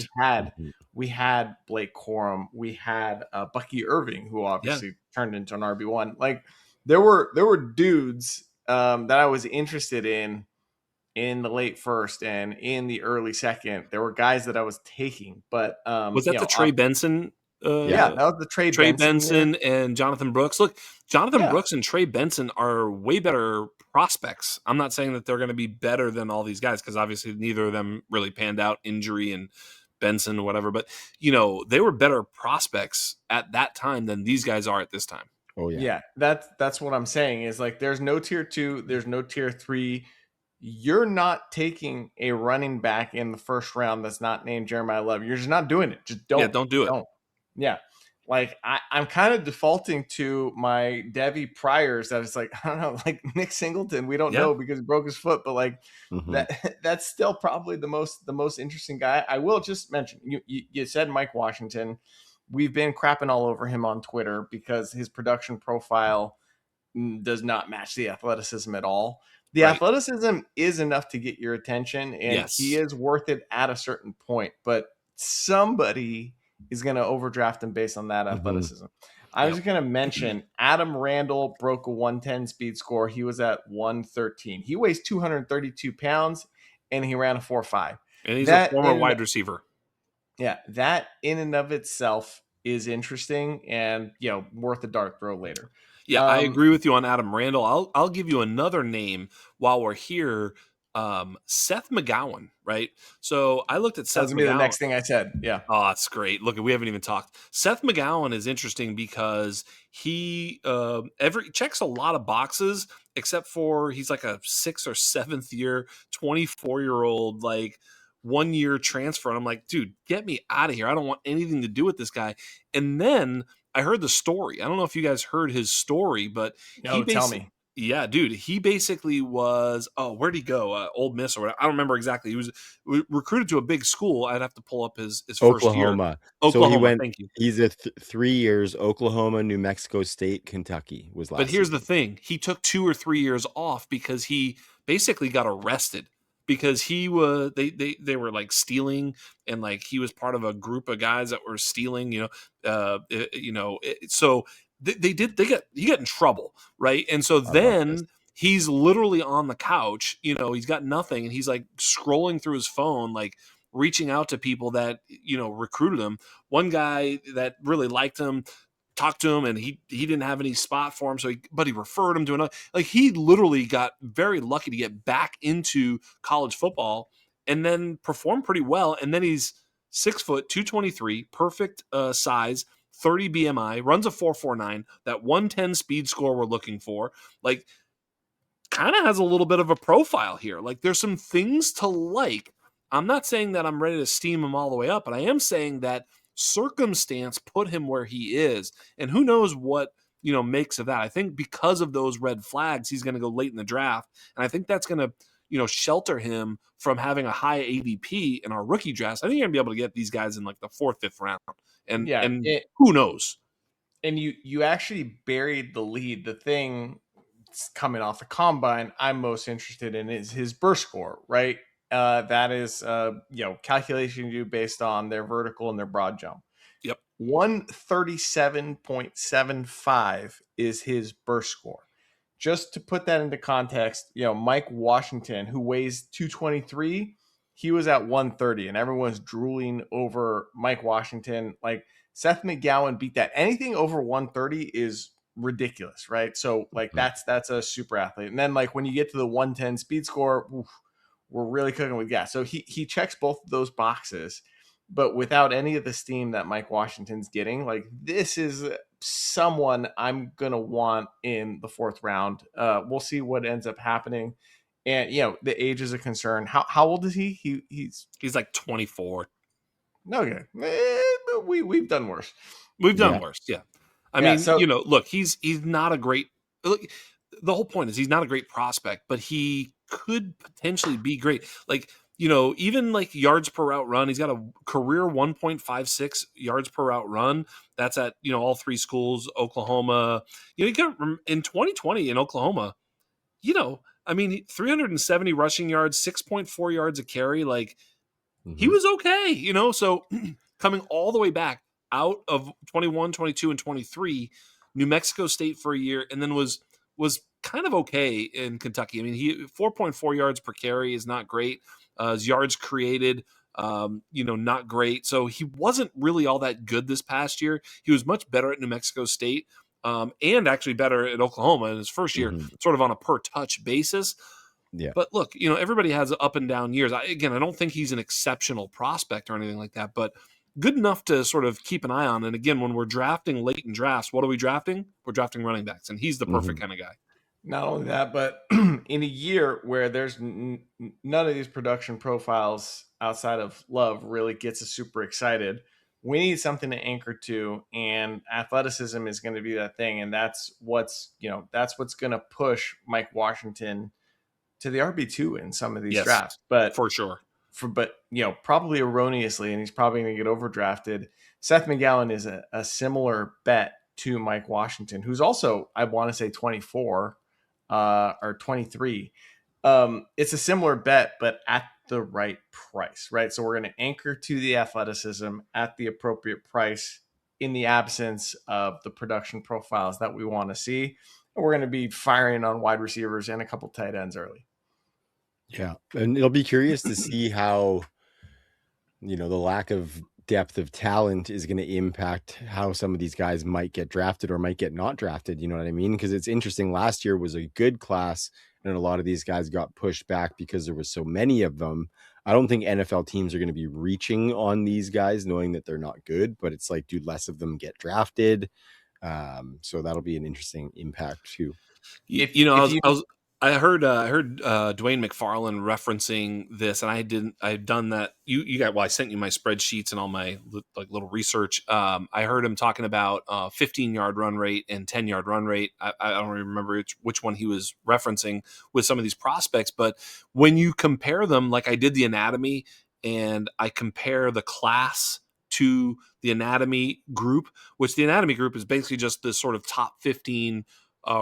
we had Blake Corum, we had Bucky Irving, who obviously turned into an RB1. Like, there were dudes that I was interested in the late first and in the early second. There were guys that I was taking, but was that the Trey Benson? Yeah, that was the Trey Benson and Jonathan Brooks. Look, Jonathan Brooks and Trey Benson are way better prospects. I'm not saying that they're going to be better than all these guys because obviously neither of them really panned out, injury and Benson, whatever. But, you know, they were better prospects at that time than these guys are at this time. Oh, yeah. Yeah, that's what I'm saying is, like, there's no tier 2, there's no tier 3. You're not taking a running back in the first round that's not named Jeremiah Love. You're just not doing it. Just don't. Yeah, don't do it. Don't. Yeah. Like, I'm kind of defaulting to my Devi priors that it's like, I don't know, like Nick Singleton, we don't know because he broke his foot, but like that's still probably the most interesting guy. I will just mention, you said Mike Washington. We've been crapping all over him on Twitter because his production profile does not match the athleticism at all. The athleticism is enough to get your attention, and he is worth it at a certain point, but somebody is going to overdraft him based on that athleticism. I was just going to mention Adam Randall broke a 110 speed score. He was at 113. He weighs 232 pounds, and he ran a 4.5. And he's a former wide receiver. Yeah, that in and of itself is interesting and, you know, worth a dart throw later. Yeah, I agree with you on Adam Randall. I'll give you another name while we're here. Seth McGowan, right? So I looked at Seth McGowan. That's the next thing I said. Yeah. Oh, that's great. Look, we haven't even talked. Seth McGowan is interesting because he checks a lot of boxes, except for he's like a 6th or 7th year, 24-year-old, like 1-year transfer. And I'm like, dude, get me out of here. I don't want anything to do with this guy. And then I heard the story. I don't know if you guys heard his story, but tell me. Yeah, dude, he basically was, where'd he go? Old Miss or whatever. I don't remember exactly. He was recruited to a big school. I'd have to pull up his first year. Oklahoma. Oklahoma, thank you. He's at 3 years, Oklahoma, New Mexico State, Kentucky was last. But here's the thing. He took 2 or 3 years off because he basically got arrested because he was, they were like stealing, and like he was part of a group of guys that were stealing, so he got in trouble, right? And so then he's literally on the couch, he's got nothing, and he's like scrolling through his phone, like reaching out to people that recruited him. One guy that really liked him talked to him, and he didn't have any spot for him, but he referred him to another. Like, he literally got very lucky to get back into college football and then perform pretty well. And then he's 6 foot, 223, perfect size, 30 BMI, runs a 4.49, that 110 speed score we're looking for. Like, kind of has a little bit of a profile here. Like, there's some things to like. I'm not saying that I'm ready to steam him all the way up, but I am saying that circumstance put him where he is. And who knows what, makes of that. I think because of those red flags, he's going to go late in the draft. And I think that's going to, shelter him from having a high ADP in our rookie drafts. I think you're going to be able to get these guys in like the 4th, 5th round. And who knows? And you actually buried the lead. The thing coming off the combine I'm most interested in is his burst score, right? That is, calculation you do based on their vertical and their broad jump. Yep. 137.75 is his burst score. Just to put that into context, Mike Washington, who weighs 223, he was at 130, and everyone's drooling over Mike Washington. Like, Seth McGowan beat that. Anything over 130 is ridiculous, right? So, like, that's a super athlete. And then, like, when you get to the 110 speed score, we're really cooking with gas. So he checks both of those boxes, but without any of the steam that Mike Washington's getting. Like, this is someone I'm going to want in the 4th round. We'll see what ends up happening. And, the age is a concern. How old is he? He's like 24. Okay. We've done worse. We've done worse. Yeah. I mean, look, he's not a great, look, the whole point is he's not a great prospect, but he could potentially be great. Like, you know, even like yards per route run, he's got a career 1.56 yards per route run. That's at, you know, all three schools, Oklahoma. You know, you got in 2020 in Oklahoma, you know, I mean, 370 rushing yards, 6.4 yards a carry. Like, he was okay, you know? So coming all the way back out of 21, 22, and 23, New Mexico State for a year, and then was kind of okay in Kentucky. I mean, he 4.4 yards per carry is not great. His yards created, you know, not great. So he wasn't really all that good this past year. He was much better at New Mexico State, and actually better at Oklahoma in his first year, sort of on a per touch basis. Yeah. But look, you know, everybody has up and down years. I don't think he's an exceptional prospect or anything like that, but good enough to sort of keep an eye on. And again, when we're drafting late in drafts, what are we drafting? We're drafting running backs, and he's the perfect kind of guy. Not only that, but in a year where there's none of these production profiles outside of Love really gets us super excited, we need something to anchor to, and athleticism is going to be that thing. And that's what's going to push Mike Washington to the RB2 in some of these drafts. But for sure. But you know, probably erroneously, and he's probably going to get overdrafted. Seth McGowan is a similar bet to Mike Washington, who's also, I want to say 24 or 23. It's a similar bet, but at the right price, right? So we're going to anchor to the athleticism at the appropriate price in the absence of the production profiles that we want to see. And we're going to be firing on wide receivers and a couple tight ends early. Yeah. And it'll be curious to see how, you know, the lack of depth of talent is going to impact how some of these guys might get drafted or might get not drafted. You know what I mean? Because it's interesting. Last year was a good class, and a lot of these guys got pushed back because there was so many of them. I don't think NFL teams are going to be reaching on these guys knowing that they're not good, but it's like, do less of them get drafted? So that'll be an interesting impact too. I heard Dwayne McFarland referencing this, and I had done that. I sent you my spreadsheets and all my like little research. I heard him talking about 15-yard run rate and 10-yard run rate. I don't remember which one he was referencing with some of these prospects, but when you compare them, like I did the anatomy, and I compare the class to the anatomy group, which the anatomy group is basically just the sort of top 15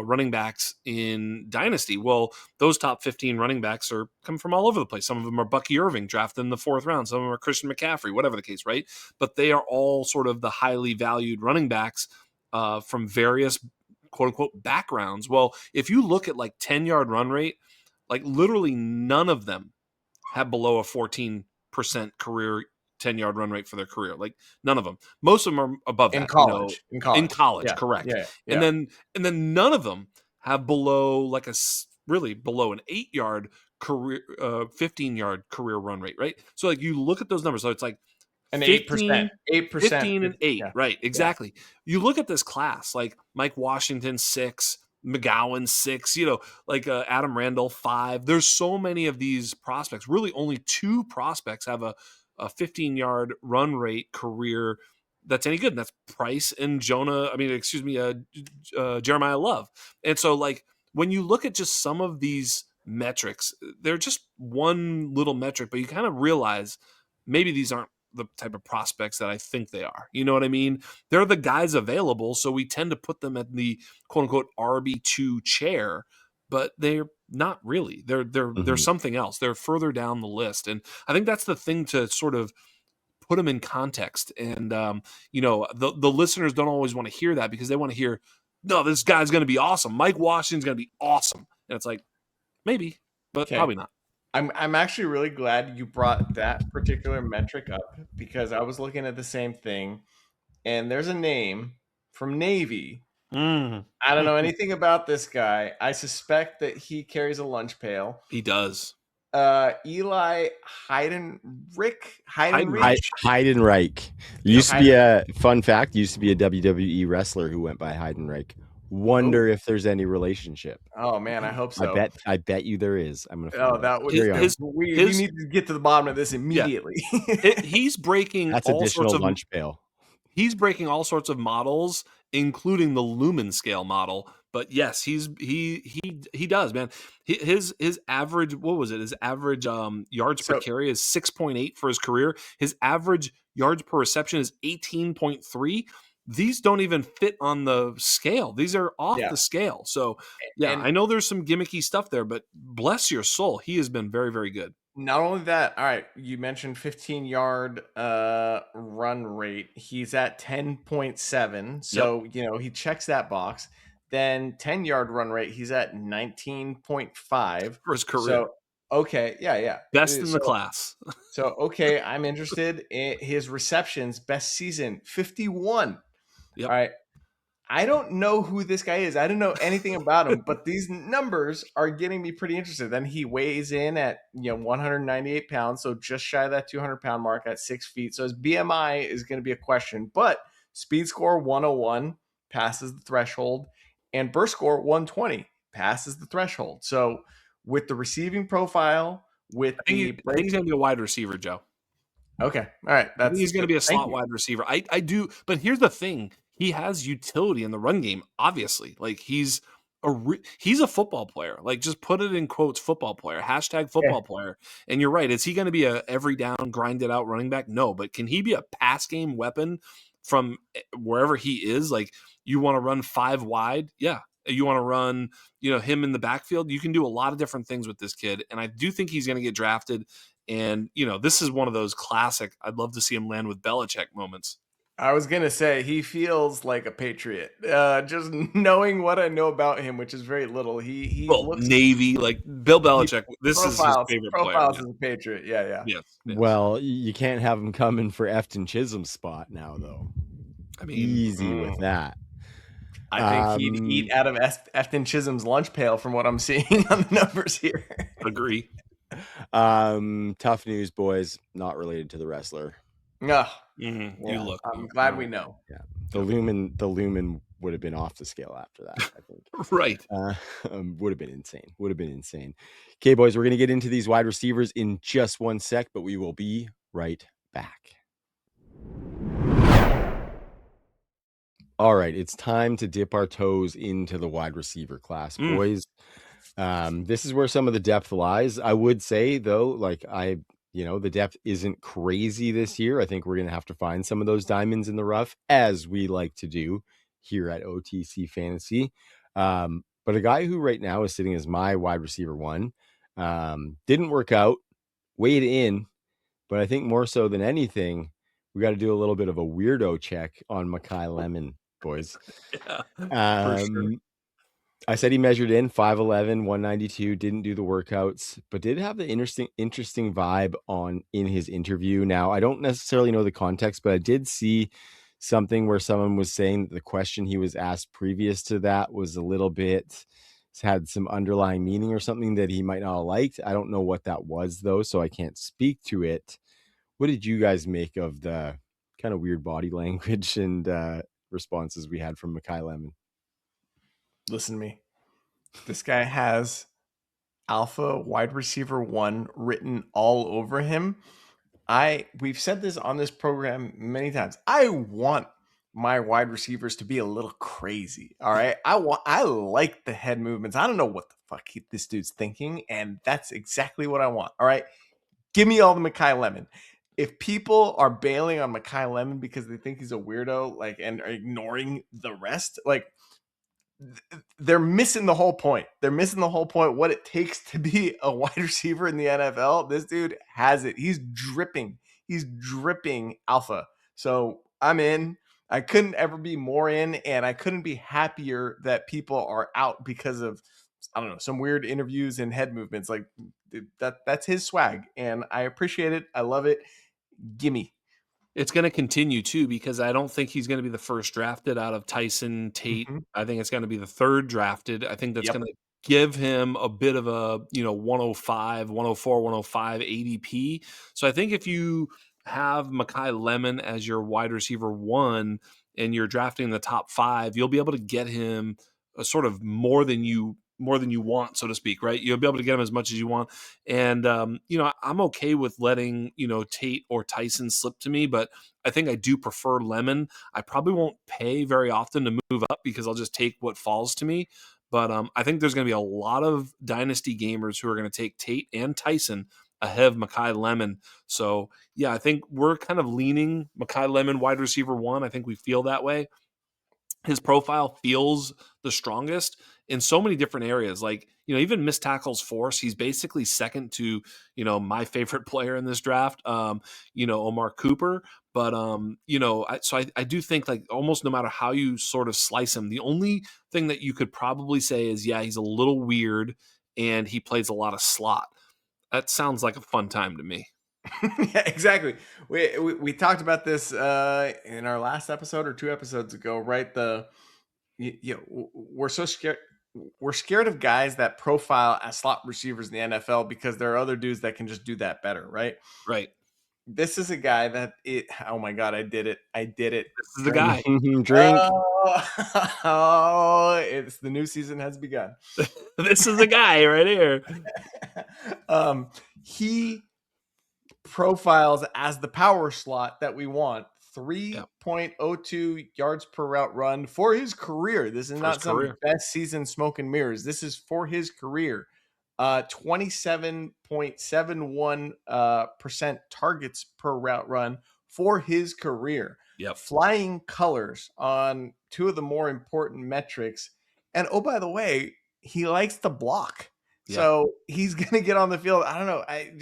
running backs in Dynasty. Well, those top 15 running backs are coming from all over the place. Some of them are Bucky Irving, drafted in the 4th round. Some of them are Christian McCaffrey, whatever the case, right? But they are all sort of the highly valued running backs from various quote unquote backgrounds. Well, if you look at like 10-yard run rate, like literally none of them have below a 14% career 10-yard run rate for their career. Like none of them. Most of them are above in that. college. In college, correct. Yeah. And then none of them have below like really below an 8-yard career, 15-yard career run rate, right? So like you look at those numbers. So it's like an 8%, 15 and 8, right? Exactly. Yeah. You look at this class, like Mike Washington 6, McGowan 6, you know, like Adam Randall 5. There's so many of these prospects. Really, only 2 prospects have a 15-yard run rate career that's any good, and that's Price and Jeremiah Love. And so like when you look at just some of these metrics, they're just one little metric, but you kind of realize maybe these aren't the type of prospects that I think they are. You know what I mean? They're the guys available, so we tend to put them at the quote unquote RB2 chair, but they're not really. They're something else. They're further down the list. And I think that's the thing to sort of put them in context. And, you know, the listeners don't always want to hear that because they want to hear, no, this guy's going to be awesome. Mike Washington's going to be awesome. And it's like, maybe, but probably not. I'm actually really glad you brought that particular metric up because I was looking at the same thing. And there's a name from Navy. I don't know anything about this guy. I suspect that he carries a lunch pail. He does. Eli Heidenreich. Used to be a fun fact. Used to be a WWE wrestler who went by Heidenreich. Wonder if there's any relationship. Oh man, I hope so. I bet you there is. I'm gonna. Oh, that would. We need to get to the bottom of this immediately. He's breaking. That's all additional sorts of lunch pail. he's breaking all sorts of models, including the Lumen scale model. But yes, he does, man. His average, what was it? His average yards per carry is 6.8 for his career. His average yards per reception is 18.3. These don't even fit on the scale. These are off the scale. So yeah, I know there's some gimmicky stuff there, but bless your soul, he has been very, very good. Not only that, all right, you mentioned 15-yard run rate. He's at 10.7. So, he checks that box. Then 10-yard run rate, he's at 19.5 for his career. So, okay, yeah. Best in the class. So, okay, I'm interested in his receptions. Best season, 51. Yep. All right. I don't know who this guy is. I don't know anything about him, but these numbers are getting me pretty interested. Then he weighs in at 198 pounds, so just shy of that 200-pound mark at 6 feet. So his BMI is going to be a question, but speed score 101 passes the threshold, and burst score 120 passes the threshold. So with the receiving profile, I think he's going to be a wide receiver, Joe. Okay, all right. I think he's going to be a slot wide receiver. I do, but here's the thing. He has utility in the run game, obviously. Like he's a football player. Like just put it in quotes, football player, hashtag football player. And you're right. Is he going to be a every down, grinded out running back? No, but can he be a pass game weapon from wherever he is? Like you want to run 5 wide? Yeah. You want to run, him in the backfield? You can do a lot of different things with this kid. And I do think he's going to get drafted. And, this is one of those classic, I'd love to see him land with Belichick moments. I was going to say, he feels like a Patriot. Just knowing what I know about him, which is very little. He looks Navy, like Bill Belichick. This is his favorite profiles player. as a Patriot. Yeah. Yes. Well, you can't have him coming for Efton Chisholm's spot now, though. I mean, easy with that. I think he'd eat out of Efton Chisholm's lunch pail from what I'm seeing on the numbers here. Agree. Tough news, boys. Not related to the wrestler. No. Mm-hmm. You look. I'm glad we know. Yeah. The Lumen would have been off the scale after that, I think. Right. Would have been insane. Okay, boys, we're going to get into these wide receivers in just one sec, but we will be right back. All right, it's time to dip our toes into the wide receiver class, boys. This is where some of the depth lies. I would say, though, the depth isn't crazy this year. I think we're going to have to find some of those diamonds in the rough, as we like to do here at OTC Fantasy. But a guy who right now is sitting as my wide receiver 1 didn't work out, weighed in, but I think more so than anything, we got to do a little bit of a weirdo check on Makai Lemon, boys. For sure. I said he measured in 5'11", 192, didn't do the workouts, but did have the interesting vibe in his interview. Now, I don't necessarily know the context, but I did see something where someone was saying that the question he was asked previous to that was a little bit, had some underlying meaning or something that he might not have liked. I don't know what that was, though, so I can't speak to it. What did you guys make of the kind of weird body language and responses we had from Makai Lemon? Listen to me. This guy has alpha wide receiver 1 written all over him. We've said this on this program many times. I want my wide receivers to be a little crazy. All right. I like the head movements. I don't know what the fuck this dude's thinking, and that's exactly what I want. All right. Give me all the Makai Lemon. If people are bailing on Makai Lemon because they think he's a weirdo, and are ignoring the rest, they're missing the whole point. They're missing the whole point. What it takes to be a wide receiver in the NFL. This dude has it. He's dripping. He's dripping alpha. So I'm in. I couldn't ever be more in, and I couldn't be happier that people are out because of, I don't know, some weird interviews and head movements. That's his swag, and I appreciate it. I love it. Gimme. It's going to continue too, because I don't think he's going to be the first drafted out of Tyson Tate. I think it's going to be the third drafted. I think that's going to give him a bit of a, 105, 104, 105 ADP. So I think if you have Makai Lemon as your wide receiver 1 and you're drafting in the top 5, you'll be able to get him a sort of more than you you want, so to speak, right? You'll be able to get him as much as you want. And, I'm okay with letting, Tate or Tyson slip to me, but I think I do prefer Lemon. I probably won't pay very often to move up because I'll just take what falls to me. But I think there's going to be a lot of Dynasty gamers who are going to take Tate and Tyson ahead of Makai Lemon. So, yeah, I think we're kind of leaning Makai Lemon wide receiver 1. I think we feel that way. His profile feels the strongest in so many different areas. Like, even missed tackles force, he's basically second to, my favorite player in this draft, Omar Cooper. But, I do think like almost no matter how you sort of slice him, the only thing that you could probably say is, yeah, he's a little weird and he plays a lot of slot. That sounds like a fun time to me. Yeah, exactly. We talked about this in our last episode or 2 episodes ago, right? We're so scared. We're scared of guys that profile as slot receivers in the NFL because there are other dudes that can just do that better, right? Right. This is a guy that oh my God, I did it. This is the guy. Drink. It's the new season has begun. This is the guy right here. He profiles as the power slot that we want. 3.02 yards per route run for his career. This is not some best season smoke and mirrors. This is for his career. 27.71% targets per route run for his career. Yep. Flying colors on 2 of the more important metrics. And oh, by the way, he likes to block. Yeah. So he's going to get on the field. I don't know. I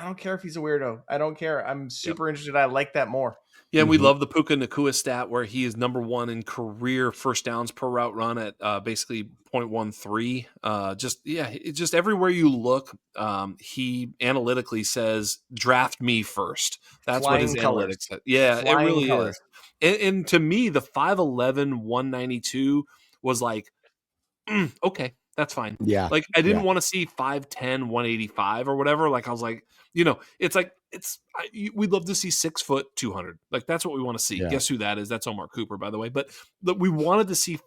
don't care if he's a weirdo. I don't care. I'm super interested. I like that more. Yeah, and we love the Puka Nacua stat where he is number 1 in career first downs per route run at basically 0.13. Just everywhere you look, he analytically says, draft me first. That's Flying what his colors. analytics said. Yeah, Flying it really colors. is. And to me, the 5'11", 192 was like, okay, that's fine. Yeah. Like, I didn't want to see 5'10", 185 or whatever. Like, I was like, it's like, we'd love to see 6 foot 200. Like, that's what we want to see. Yeah. Guess who that is? That's Omar Cooper, by the way. But we wanted to see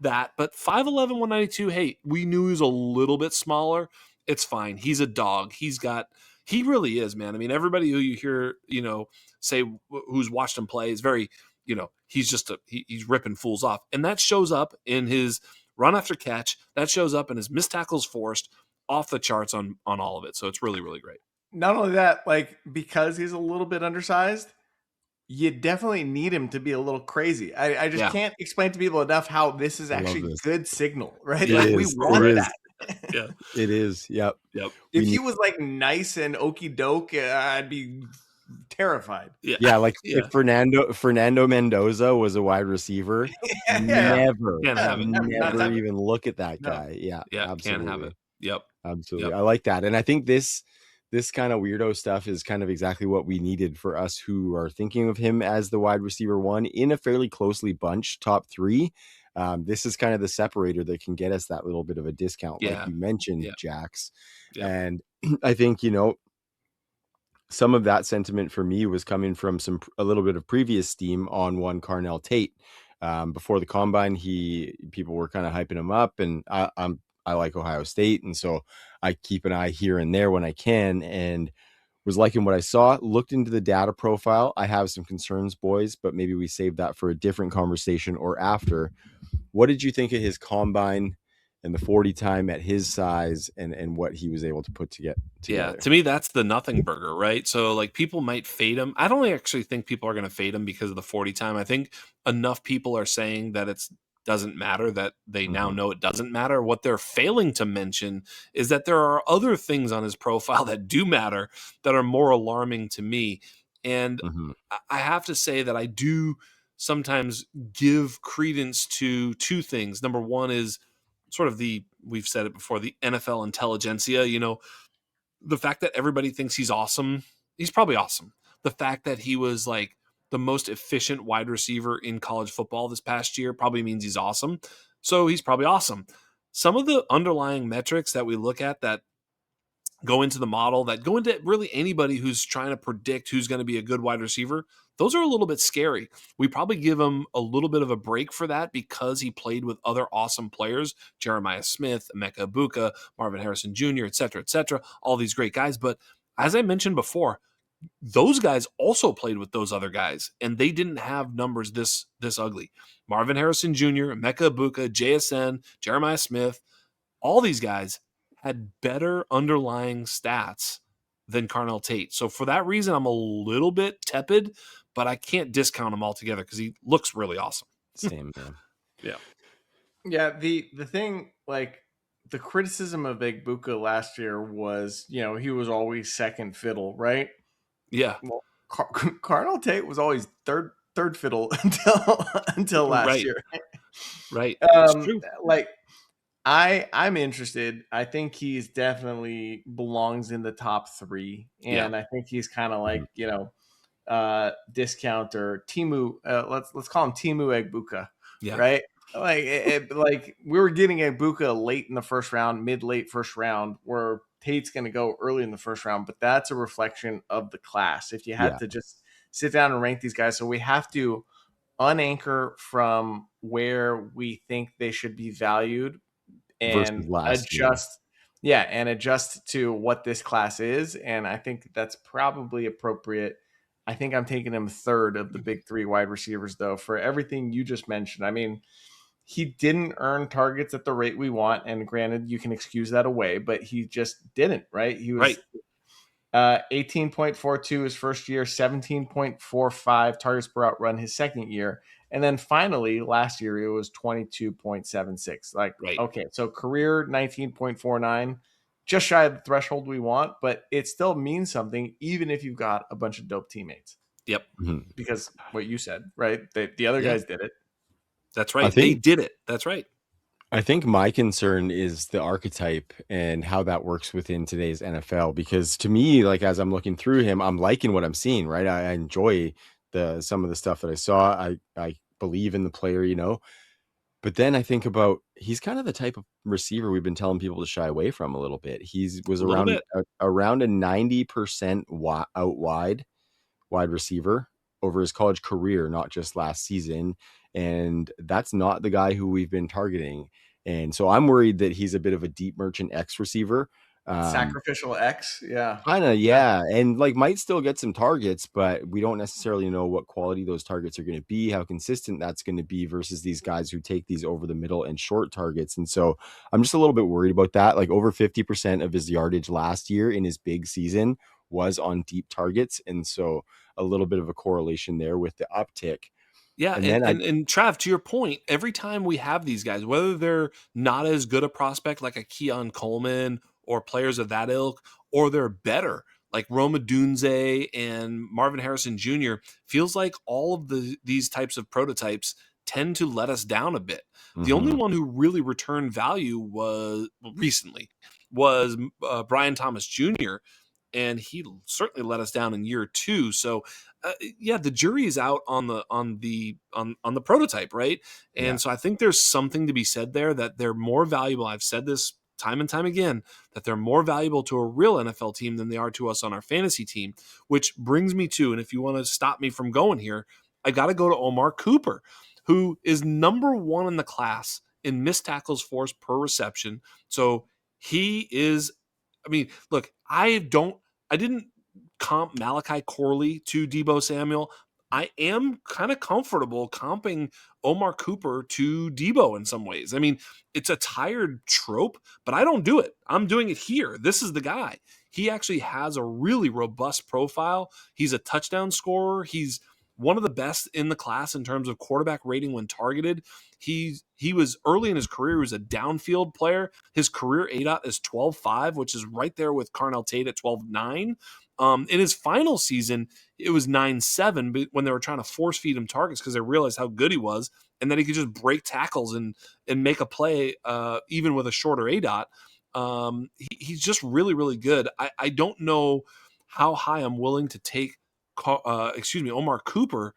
that. But 5'11", 192, hey, we knew he was a little bit smaller. It's fine. He's a dog. He really is, man. I mean, everybody who you hear, say who's watched him play is very, he's just he's ripping fools off. And that shows up in his run after catch. That shows up in his missed tackles forced, off the charts on all of it. So it's really, really great. Not only that, like, because he's a little bit undersized, you definitely need him to be a little crazy. I just can't explain to people enough how this is actually good signal, right? It like is. We want that. Yeah, it is. Yep. If he was like nice and okey doke, I'd be terrified. Yeah, like if Fernando Mendoza was a wide receiver, never even look at that guy. Yeah, absolutely. Can't have it. Yep, absolutely. I like that, and I think this kind of weirdo stuff is kind of exactly what we needed for us who are thinking of him as the wide receiver 1 in a fairly closely bunched top 3. This is kind of the separator that can get us that little bit of a discount, like you mentioned, Jax. And I think, some of that sentiment for me was coming from a little bit of previous steam on one Carnell Tate. Before the combine, people were kind of hyping him up, and I like Ohio State, and so I keep an eye here and there when I can, and was liking what I saw. Looked into the data profile. I have some concerns, boys, but maybe we save that for a different conversation or after. What did you think of his combine and the 40 time at his size and what he was able to put together? Yeah, to me, that's the nothing burger, right? So, like, people might fade him. I don't actually think people are going to fade him because of the 40 time. I think enough people are saying that it doesn't matter, that they now know it doesn't matter. What they're failing to mention is that there are other things on his profile that do matter that are more alarming to me. And I have to say that I do sometimes give credence to 2 things. Number one is sort of we've said it before, the NFL intelligentsia, the fact that everybody thinks he's awesome. He's probably awesome. The fact that he was like the most efficient wide receiver in college football this past year probably means he's awesome. So he's probably awesome. Some of the underlying metrics that we look at that go into the model, that go into really anybody who's trying to predict who's going to be a good wide receiver, those are a little bit scary. We probably give him a little bit of a break for that because he played with other awesome players, Jeremiah Smith, Emeka Ibuka, Marvin Harrison Jr., et cetera, all these great guys. But as I mentioned before, those guys also played with those other guys, and they didn't have numbers this ugly. Marvin Harrison Jr., Emeka Ibuka, JSN, Jeremiah Smith, all these guys had better underlying stats than Carnell Tate. So for that reason, I'm a little bit tepid, but I can't discount him altogether because he looks really awesome. Same, man. Yeah. Yeah, the thing, like, the criticism of Egbuka last year was, he was always second fiddle, right? Yeah. Well, Carnell Tate was always third fiddle until last Right. year. Right. It's true. Like, I'm interested. I think he's definitely belongs in the top 3, and I think he's kind of like discount or Timu. Let's call him Timu Egbuka, right? Like we were getting Egbuka late in the first round, late first round, where Tate's going to go early in the first round, but that's a reflection of the class. If you had to just sit down and rank these guys, so we have to unanchor from where we think they should be valued and adjust to what this class is. And I think that's probably appropriate. I think I'm taking him third of the big 3 wide receivers, though, for everything you just mentioned. I mean, he didn't earn targets at the rate we want, and granted, you can excuse that away, but he just didn't, right? He was 18.42 his first year, 17.45 targets per route run his second year, and then finally last year it was 22.76. Like, okay, so career 19.49, just shy of the threshold we want, but it still means something even if you've got a bunch of dope teammates. Yep. Because what you said, right? The other guys did it. That's right. They did it. That's right. I think my concern is the archetype and how that works within today's NFL, because to me, like, as I'm looking through him, I'm liking what I'm seeing, right? I enjoy some of the stuff that I saw. I believe in the player, but then I think about, he's kind of the type of receiver we've been telling people to shy away from a little bit. He was around a 90% out wide receiver over his college career, not just last season. And that's not the guy who we've been targeting. And so I'm worried that he's a bit of a deep merchant X receiver. Sacrificial X. Yeah. Kind of. Yeah. And like might still get some targets, but we don't necessarily know what quality those targets are going to be, how consistent that's going to be versus these guys who take these over the middle and short targets. And so I'm just a little bit worried about that. Like over 50% of his yardage last year in his big season was on deep targets. And so a little bit of a correlation there with the uptick. Yeah, and Trav, to your point, every time we have these guys, whether they're not as good a prospect like a Keon Coleman or players of that ilk, or they're better like Roma Dunze and Marvin Harrison Jr., feels like all of these types of prototypes tend to let us down a bit. The only one who really returned value was Brian Thomas Jr., and he certainly let us down in year 2. So the jury is out on the prototype, right? And so I think there's something to be said there that they're more valuable. I've said this time and time again, that they're more valuable to a real NFL team than they are to us on our fantasy team, which brings me to, and if you want to stop me from going here, I got to go to Omar Cooper, who is number 1 in the class in missed tackles forced per reception. So he is, I mean, look, I didn't comp Makai Corley to Deebo Samuel. I am kind of comfortable comping Omar Cooper to Deebo in some ways. I mean, it's a tired trope, but I don't do it. I'm doing it here. This is the guy. He actually has a really robust profile. He's a touchdown scorer. He's one of the best in the class in terms of quarterback rating when targeted. He was early in his career, he was a downfield player. His career ADOT is 12.5, which is right there with Carnell Tate at 12.9. In his final season, it was 9.7, but when they were trying to force feed him targets because they realized how good he was and that he could just break tackles and make a play even with a shorter ADOT. He's just really, really good. I don't know how high I'm willing to take Omar Cooper,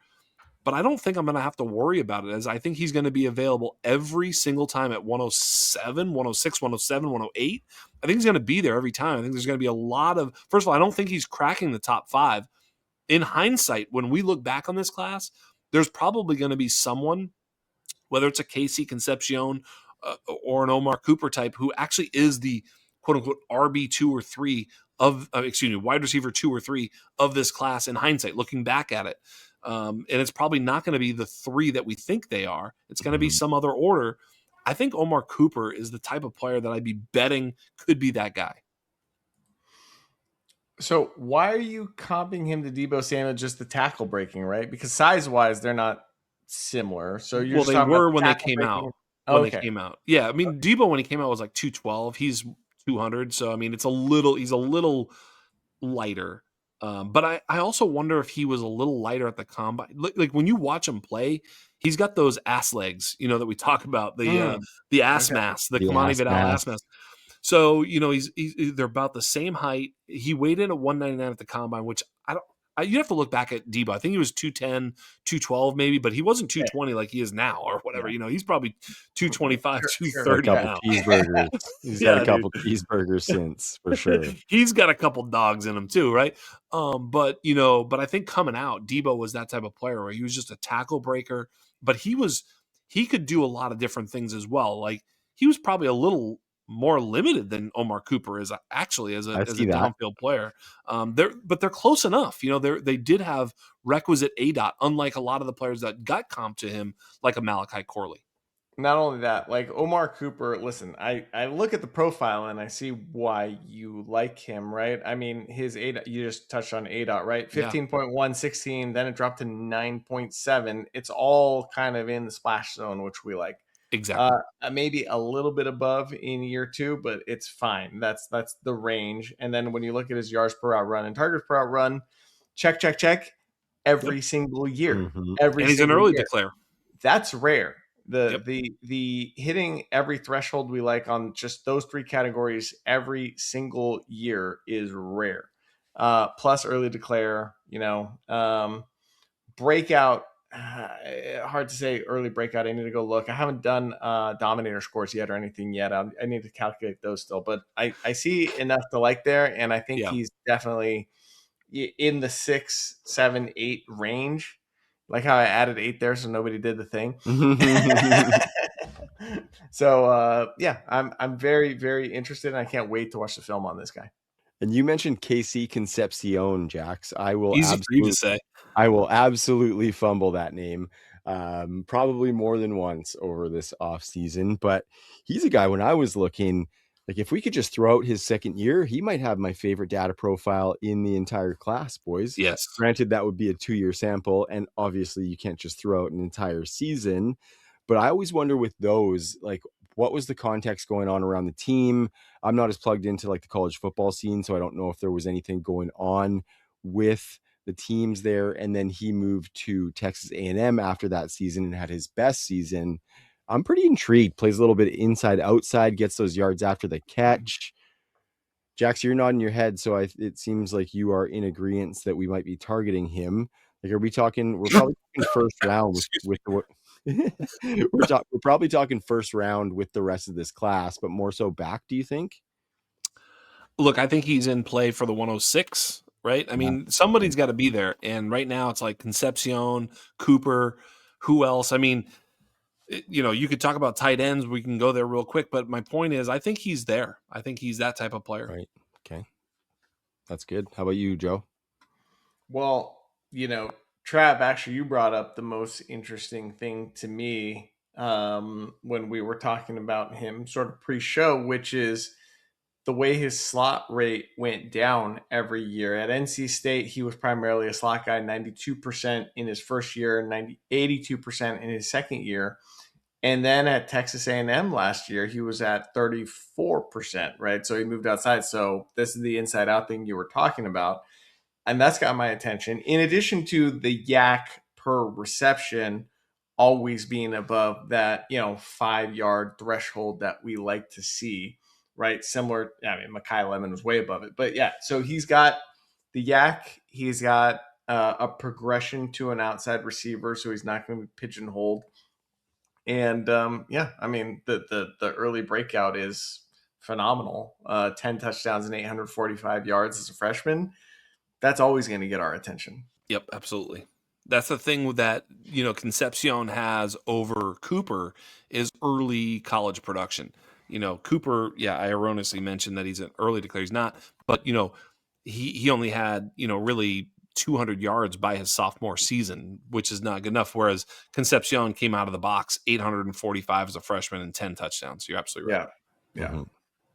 but I don't think I'm going to have to worry about it, as I think he's going to be available every single time at 107, 106, 107, 108. I think he's going to be there every time. I think there's going to be a lot of, first of all, I don't think he's cracking the top 5. In hindsight, when we look back on this class, there's probably going to be someone, whether it's a KC Concepcion or an Omar Cooper type, who actually is the quote unquote RB2 or 3 of, wide receiver 2 or 3 of this class in hindsight, looking back at it. And it's probably not going to be the 3 that we think they are. It's going to be some other order. I think Omar Cooper is the type of player that I'd be betting could be that guy. So why are you comping him to Deebo Samuel, just the tackle breaking, right? Because size-wise, they're not similar. So you're well, just they talking were about when they tackle came breaking. out. When they came out. Yeah, I mean, Deebo, when he came out, was like 212. He's 200. So, I mean, he's a little lighter. But I also wonder if he was a little lighter at the combine. Like when you watch him play, he's got those ass legs, that we talk about, the ass mass, the Kamani Vidal ass mass. So, they're about the same height. He weighed in at 199 at the combine, which you have to look back at Deebo. I think he was 210, 212 maybe, but he wasn't 220 like he is now or whatever. Yeah. He's probably 225, Sure. 230 a couple now. cheeseburgers. He's got a couple cheeseburgers since, for sure. He's got a couple dogs in him too, right? But I think coming out, Deebo was that type of player where he was just a tackle breaker, but he could do a lot of different things as well. Like he was probably a little more limited than Omar Cooper is actually as a downfield player. They're close enough. They did have requisite ADOT, unlike a lot of the players that got comped to him, like a Malachi Corley. Not only that, like Omar Cooper, listen, I look at the profile and I see why you like him, right? I mean, his ADOT, you just touched on ADOT, right? 15.1, 16, then it dropped to 9.7. It's all kind of in the splash zone, which we like. Exactly. Maybe a little bit above in year 2, but it's fine. That's the range. And then when you look at his yards per route run and targets per route run, check every single year. Mm-hmm. And he's an early declare. That's rare. The hitting every threshold we like on just those 3 categories every single year is rare. Plus early declare, breakout. Hard to say early breakout. I need to go look. I haven't done dominator scores yet or anything yet. I need to calculate those still, but I see enough to like there, and I think he's definitely in the 6, 7, 8 range. Like how I added 8 there, so nobody did the thing. So I'm very, very interested, and I can't wait to watch the film on this guy. And you mentioned KC Concepcion, Jax. I will easy for you to say. I will absolutely fumble that name, probably more than once over this offseason. But he's a guy, when I was looking, like if we could just throw out his second year, he might have my favorite data profile in the entire class, boys. Yes. Granted, that would be a 2-year sample, and obviously you can't just throw out an entire season. But I always wonder with those, like, what was the context going on around the team? I'm not as plugged into like the college football scene, so I don't know if there was anything going on with the teams there. And then he moved to Texas A&M after that season and had his best season. I'm pretty intrigued. Plays a little bit inside outside, gets those yards after the catch. Jax, you're nodding your head, so it seems like you are in agreement that we might be targeting him. Like, are we talking? We're probably talking first round with the. We're probably talking first round with the rest of this class, but more so back. Do you think? Look, I think he's in play for the 106. Right? I mean, somebody's got to be there, and right now it's like Concepcion, Cooper, who else? I mean, you could talk about tight ends. We can go there real quick, but my point is, I think he's there. I think he's that type of player. Right. Okay. That's good. How about you, Joe? Well, Trav, actually, you brought up the most interesting thing to me when we were talking about him sort of pre-show, which is the way his slot rate went down every year. At NC State, he was primarily a slot guy, 92% in his first year, 82% in his second year. And then at Texas A&M last year, he was at 34%, right? So he moved outside. So this is the inside out thing you were talking about. And that's got my attention. In addition to the yak per reception always being above that, 5-yard threshold that we like to see, right? Similar, Makai Lemon was way above it. But yeah, so he's got the yak. He's got a progression to an outside receiver, so he's not going to be pigeonholed. And I mean, the early breakout is phenomenal. 10 touchdowns and 845 yards as a freshman. That's always going to get our attention. Yep, absolutely. That's the thing that, Concepcion has over Cooper is early college production. Cooper, yeah, I erroneously mentioned that he's an early declare. He's not, but he only had, really 200 yards by his sophomore season, which is not good enough. Whereas Concepcion came out of the box 845 as a freshman and 10 touchdowns. You're absolutely right. Yeah. Mm-hmm.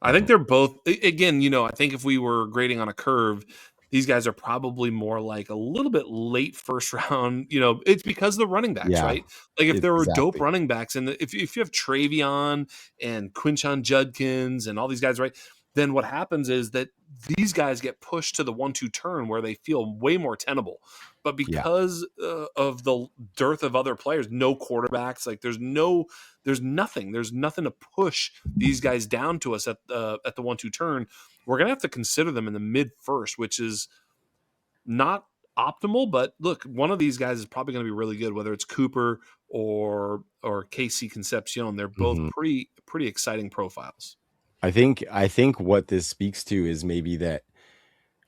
I think they're both, again, I think if we were grading on a curve, these guys are probably more like a little bit late first round. It's because of the running backs, Yeah, right? Like if there were dope exactly. running backs, and if you have Travion and Quinshon Judkins and all these guys, right? Then what happens is that these guys get pushed to the 1-2 turn where they feel way more tenable. But because of the dearth of other players, no quarterbacks, like there's nothing to push these guys down to us at the 1-2 turn. We're going to have to consider them in the mid first, which is not optimal, but look, one of these guys is probably going to be really good, whether it's Cooper or KC Concepcion. They're both pretty exciting profiles. I think what this speaks to is maybe that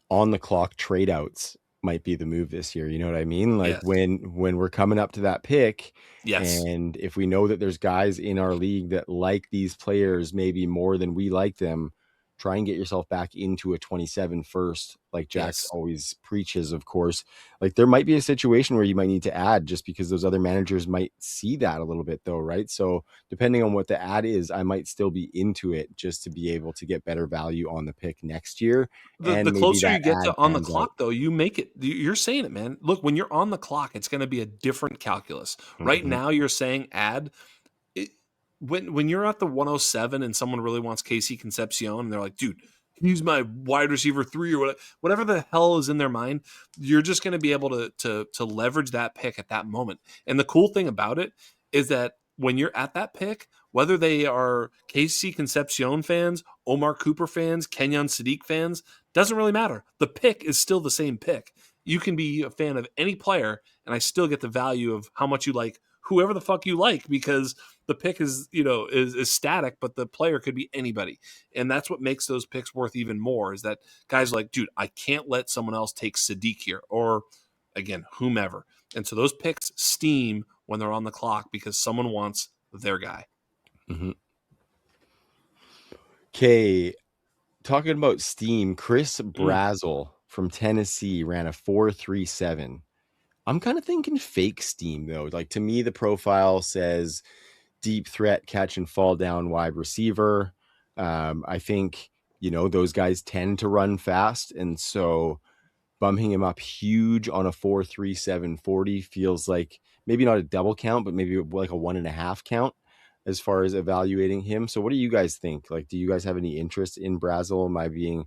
on the clock trade outs might be the move this year. You know what I mean? Like Yes. when we're coming up to that pick, Yes. and if we know that there's guys in our league that like these players maybe more than we like them, try and get yourself back into a 27 first, like Jax always preaches, of course. Like there might be a situation where you might need to add just because those other managers might see that a little bit though, right? So depending on what the ad is, I might still be into it just to be able to get better value on the pick next year. The And maybe closer you that get ad to on the pans out. clock, though, you make it. You're saying it, man. Look, when you're on the clock, it's going to be a different calculus. Right now, you're saying add. When you're at the 107 and someone really wants KC Concepcion and they're like, dude, he's my wide receiver 3 or whatever the hell is in their mind, you're just going to be able to leverage that pick at that moment. And the cool thing about it is that when you're at that pick, whether they are KC Concepcion fans, Omar Cooper fans, Kenyon Sadiq fans, doesn't really matter. The pick is still the same pick. You can be a fan of any player, and I still get the value of how much you like whoever the fuck you like, because the pick is static, but the player could be anybody. And that's what makes those picks worth even more, is that guys are like, dude, I can't let someone else take Sadiq here, or again, whomever. And so those picks steam when they're on the clock because someone wants their guy. Okay, talking about steam, Chris Brazel from Tennessee ran a 4.37. I'm kind of thinking fake steam though. Like to me, the profile says deep threat, catch and fall down wide receiver. I think, those guys tend to run fast. And so bumping him up huge on a 4.37 40 feels like maybe not a double count, but maybe like a 1.5 count as far as evaluating him. So what do you guys think? Like, do you guys have any interest in Brazel? Am I being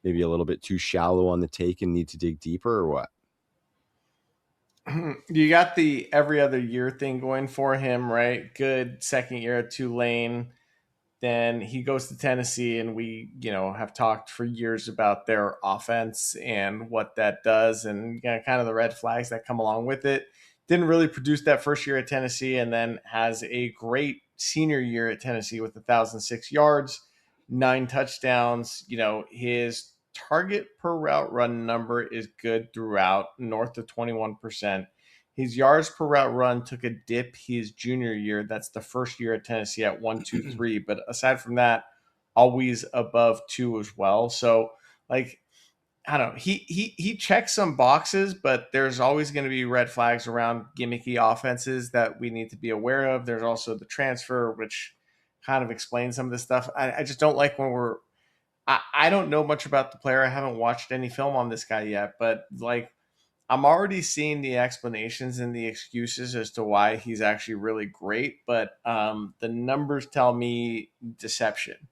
maybe a little bit too shallow on the take and need to dig deeper, or what? You got the every other year thing going for him, right? Good second year at Tulane. Then he goes to Tennessee, and we, have talked for years about their offense and what that does, and kind of the red flags that come along with it. Didn't really produce that first year at Tennessee, and then has a great senior year at Tennessee with 1,006 yards, 9 touchdowns. His target per route run number is good throughout, north of 21%. His yards per route run took a dip his junior year. That's the first year at Tennessee at 1.23. But aside from that, always above 2 as well. So, like, I don't know. He checks some boxes, but there's always going to be red flags around gimmicky offenses that we need to be aware of. There's also the transfer, which kind of explains some of this stuff. I just don't like when I don't know much about the player. I haven't watched any film on this guy yet, but like, I'm already seeing the explanations and the excuses as to why he's actually really great, but the numbers tell me deception.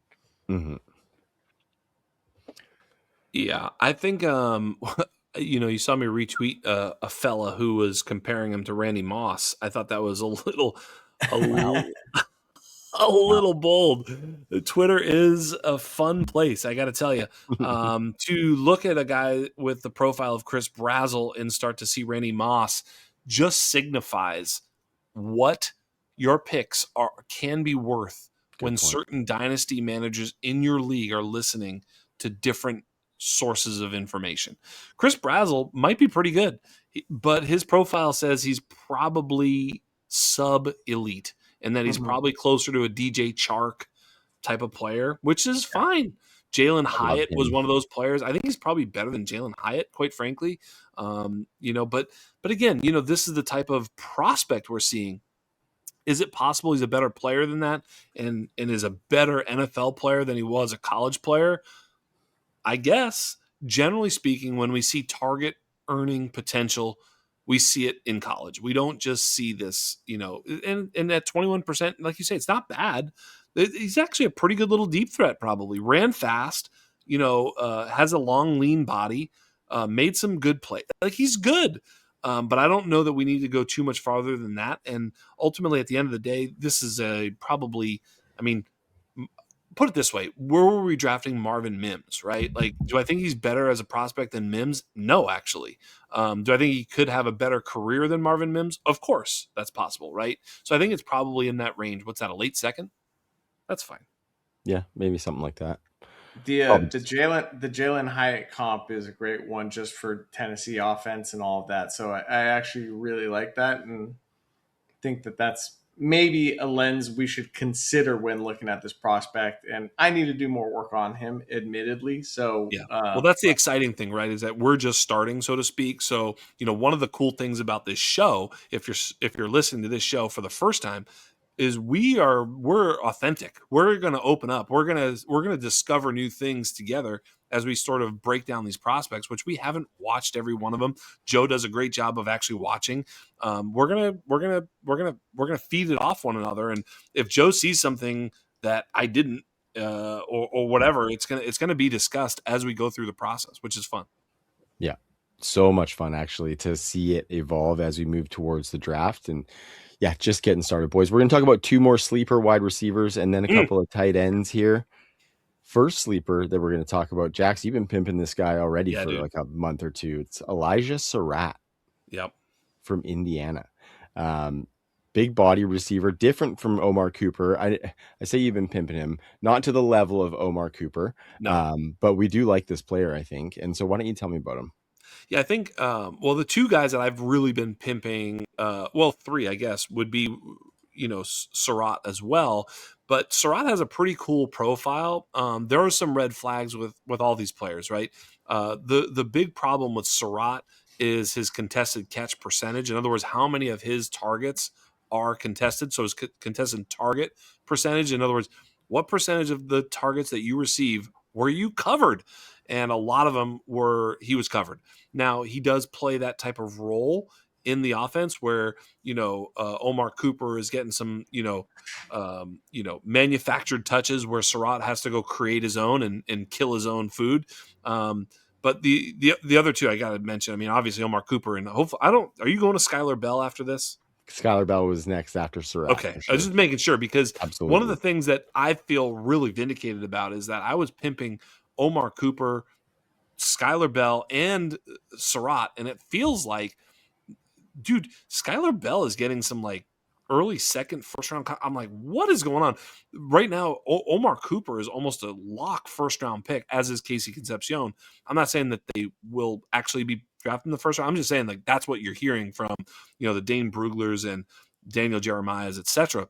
Yeah, I think you saw me retweet a fella who was comparing him to Randy Moss. I thought that was a little a little bold. Twitter is a fun place, I got to tell you. To look at a guy with the profile of Chris Brazzell and start to see Randy Moss just signifies what your picks can be worth when certain dynasty managers in your league are listening to different sources of information. Chris Brazzell might be pretty good, but his profile says he's probably sub elite and that he's probably closer to a DJ Chark type of player, which is fine. Jalen Hyatt was one of those players. I think he's probably better than Jalen Hyatt, quite frankly. But again, this is the type of prospect we're seeing. Is it possible he's a better player than that and is a better NFL player than he was a college player? I guess, generally speaking, when we see target earning potential, we see it in college. We don't just see this, and at 21%, like you say, it's not bad. He's actually a pretty good little deep threat, probably. Ran fast, has a long, lean body, made some good play. Like, he's good. But I don't know that we need to go too much farther than that. And ultimately, at the end of the day, this is put it this way, where were we drafting Marvin Mims, right? Like, do I think he's better as a prospect than Mims? No, actually. Do I think he could have a better career than Marvin Mims? Of course, that's possible, right? So I think it's probably in that range. What's that, a late second? That's fine. Yeah, maybe something like that. The Jalen Hyatt comp is a great one just for Tennessee offense and all of that. So I actually really like that and think that that's maybe a lens we should consider when looking at this prospect. And I need to do more work on him, admittedly. So yeah, well, that's the exciting thing, right? Is that we're just starting, so to speak. So one of the cool things about this show, if you're listening to this show for the first time, is we're authentic. We're going to open up. We're going to discover new things together as we sort of break down these prospects, which we haven't watched every one of them. Joe does a great job of actually watching. We're gonna feed it off one another. And if Joe sees something that I didn't, or whatever, it's gonna be discussed as we go through the process, which is fun. Yeah, so much fun actually to see it evolve as we move towards the draft. And yeah, just getting started, boys. We're going to talk about two more sleeper wide receivers and then a couple of tight ends here. First sleeper that we're going to talk about, Jax, you've been pimping this guy already for like a month or two. It's Elijah Sarratt. Yep. From Indiana. Big body receiver, different from Omar Cooper. I say you've been pimping him, not to the level of Omar Cooper, but we do like this player, I think. And so why don't you tell me about him? Yeah, I think, the two guys that I've really been pimping, three, I guess, would be, Sarratt as well. But Sarratt has a pretty cool profile. There are some red flags with all these players, right? The big problem with Sarratt is his contested catch percentage. In other words, how many of his targets are contested? So his contested target percentage. In other words, what percentage of the targets that you receive were you covered? And a lot of them he was covered. Now, he does play that type of role in the offense where, Omar Cooper is getting some, manufactured touches where Sarratt has to go create his own and kill his own food. But the other two I got to mention, I mean, obviously Omar Cooper and hopefully are you going to Skyler Bell after this? Skyler Bell was next after Sarratt. Okay. Sure. I was just making sure because one of the things that I feel really vindicated about is that I was pimping Omar Cooper, Skyler Bell, and Sarratt, and it feels like, dude, Skyler Bell is getting some like early second, first round. I'm like, what is going on right now? Omar Cooper is almost a lock first round pick, as is Casey Concepcion. I'm not saying that they will actually be drafted in the first round. I'm just saying like that's what you're hearing from the Dane Bruglers and Daniel Jeremiahs, etc.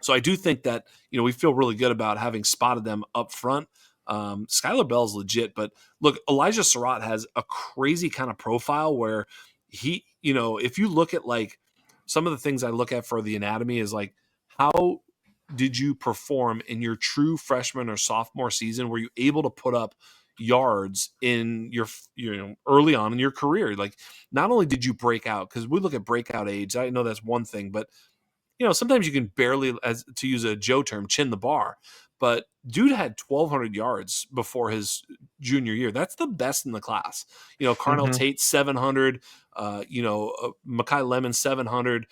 So I do think that we feel really good about having spotted them up front. Skyler Bell is legit, but look, Elijah Sarratt has a crazy kind of profile where he, if you look at like some of the things I look at for the anatomy is like, how did you perform in your true freshman or sophomore season? Were you able to put up yards in your early on in your career? Like, not only did you break out, because we look at breakout age, I know that's one thing, but sometimes you can barely, as to use a Joe term, chin the bar. But dude had 1,200 yards before his junior year. That's the best in the class. Carnell Tate 700. Makai Lemon 700.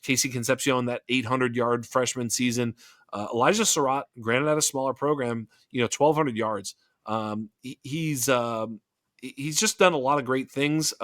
Casey Concepcion that 800-yard freshman season. Elijah Sarratt, granted at a smaller program, 1,200 yards. He's just done a lot of great things.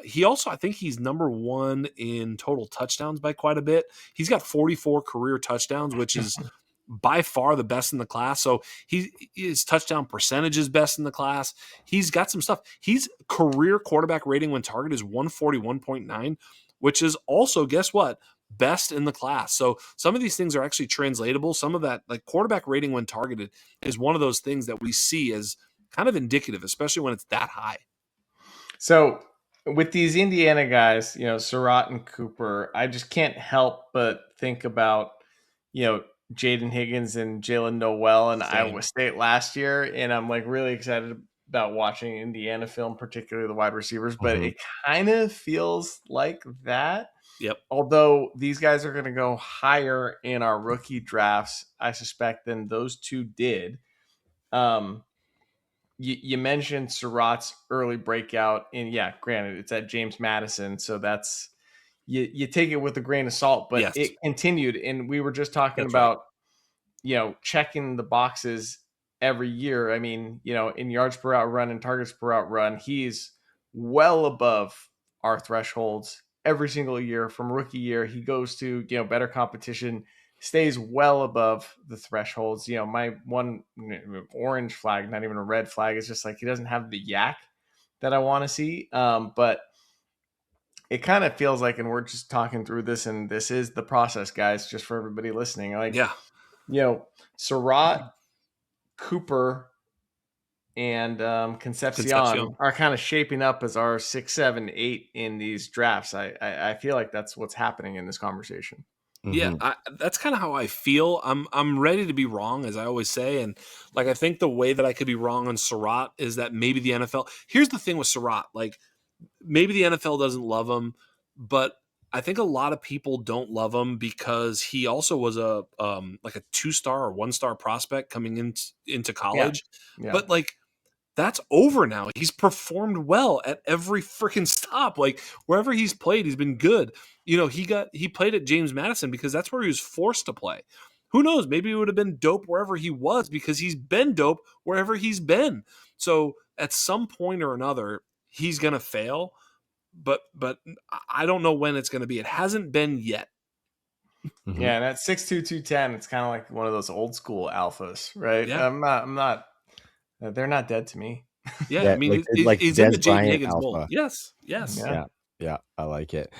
He also, I think he's number one in total touchdowns by quite a bit. He's got 44 career touchdowns, which is by far the best in the class. So his touchdown percentage is best in the class. He's got some stuff. He's career quarterback rating when targeted is 141.9, which is also, guess what? Best in the class. So some of these things are actually translatable. Some of that, like quarterback rating when targeted, is one of those things that we see as kind of indicative, especially when it's that high. So with these Indiana guys, Sarratt and Cooper, I just can't help but think about, Jaden Higgins and Jalen Noel and Iowa State last year. And I'm like really excited about watching Indiana film, particularly the wide receivers, but it kind of feels like that. Yep. Although these guys are going to go higher in our rookie drafts, I suspect, than those two did. You mentioned Sarratt's early breakout, and granted, it's at James Madison, so that's you take it with a grain of salt, but it continued, and we were just talking about checking the boxes every year. I mean, in yards per out run and targets per out run, he's well above our thresholds every single year. From rookie year, he goes to better competition, stays well above the thresholds. My one orange flag, not even a red flag, is just like he doesn't have the yak that I want to see. But it kind of feels like, and we're just talking through this, and this is the process, guys, just for everybody listening. Like, Sarratt, Cooper, and Concepcion are kind of shaping up as our 6, 7, 8 in these drafts. I feel like that's what's happening in this conversation. Yeah, that's kind of how I feel. I'm ready to be wrong, as I always say, and like I think the way that I could be wrong on Sarratt is that maybe the NFL. Here's the thing with Sarratt, like maybe the NFL doesn't love him, but I think a lot of people don't love him because he also was a like a 2-star or 1-star prospect coming into college. Yeah. But like that's over now. He's performed well at every freaking stop. Like wherever he's played, he's been good. He played at James Madison because that's where he was forced to play. Who knows? Maybe it would have been dope wherever he was because he's been dope wherever he's been. So at some point or another, he's going to fail, but I don't know when it's going to be. It hasn't been yet. Yeah, and at 6'2", 210, it's kind of like one of those old school alphas, right? Yeah. I'm not. They're not dead to me. Yeah, I mean, he's in the Jaden Higgins mold. Yes. Yeah, I like it.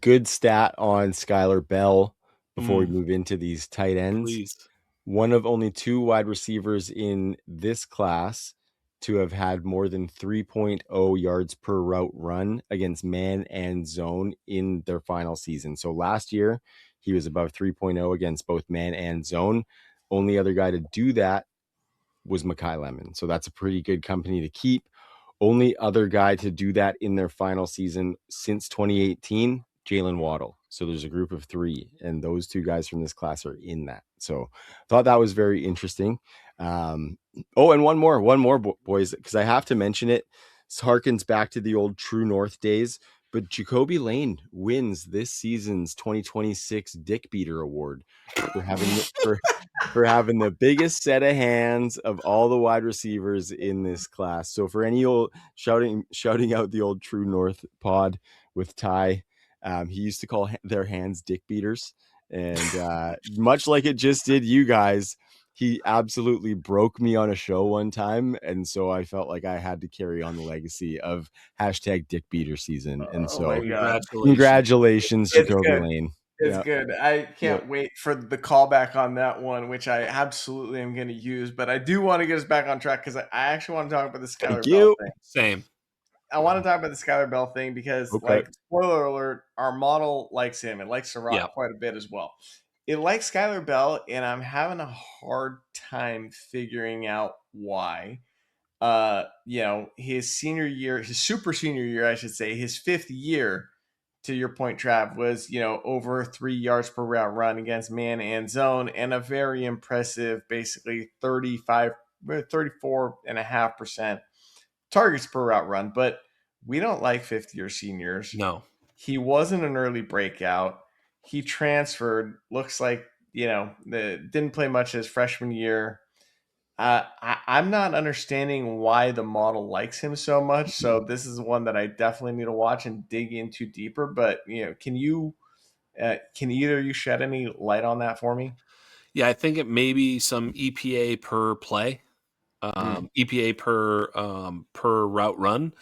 Good stat on Skyler Bell before we move into these tight ends. Please. One of only 2 wide receivers in this class to have had more than 3.0 yards per route run against man and zone in their final season. So last year, he was above 3.0 against both man and zone. Only other guy to do that was Makai Lemon. So that's a pretty good company to keep. Only other guy to do that in their final season since 2018, Jalen Waddle. So there's a group of 3, and those 2 guys from this class are in that. So thought that was very interesting. And one more, boys, because I have to mention it. This harkens back to the old True North days. But Jacoby Lane wins this season's 2026 Dick Beater Award for having the biggest set of hands of all the wide receivers in this class. So for any old shouting out the old True North pod with Ty, he used to call their hands Dick Beaters, and much like it just did you guys, he absolutely broke me on a show one time, and so I felt like I had to carry on the legacy of #Dick Beater season. And so congratulations, Jacoby Lane. It's good. I can't wait for the callback on that one, which I absolutely am going to use. But I do want to get us back on track because I actually want to talk about the Skyler Bell thing. Same. I want to talk about the Skyler Bell thing because, like, spoiler alert, our model likes him. It likes Sarratt quite a bit as well. It likes Skyler Bell, and I'm having a hard time figuring out why. His senior year, his super senior year, I should say, his 5th year, to your point, Trav, was, over 3 yards per route run against man and zone, and a very impressive, basically 34.5% targets per route run. But we don't like 50-year seniors. No. He wasn't an early breakout. He transferred. Looks like, didn't play much his freshman year. I'm not understanding why the model likes him so much. So this is one that I definitely need to watch and dig into deeper. But can either of you shed any light on that for me? Yeah, I think it may be some EPA per play, EPA per route run.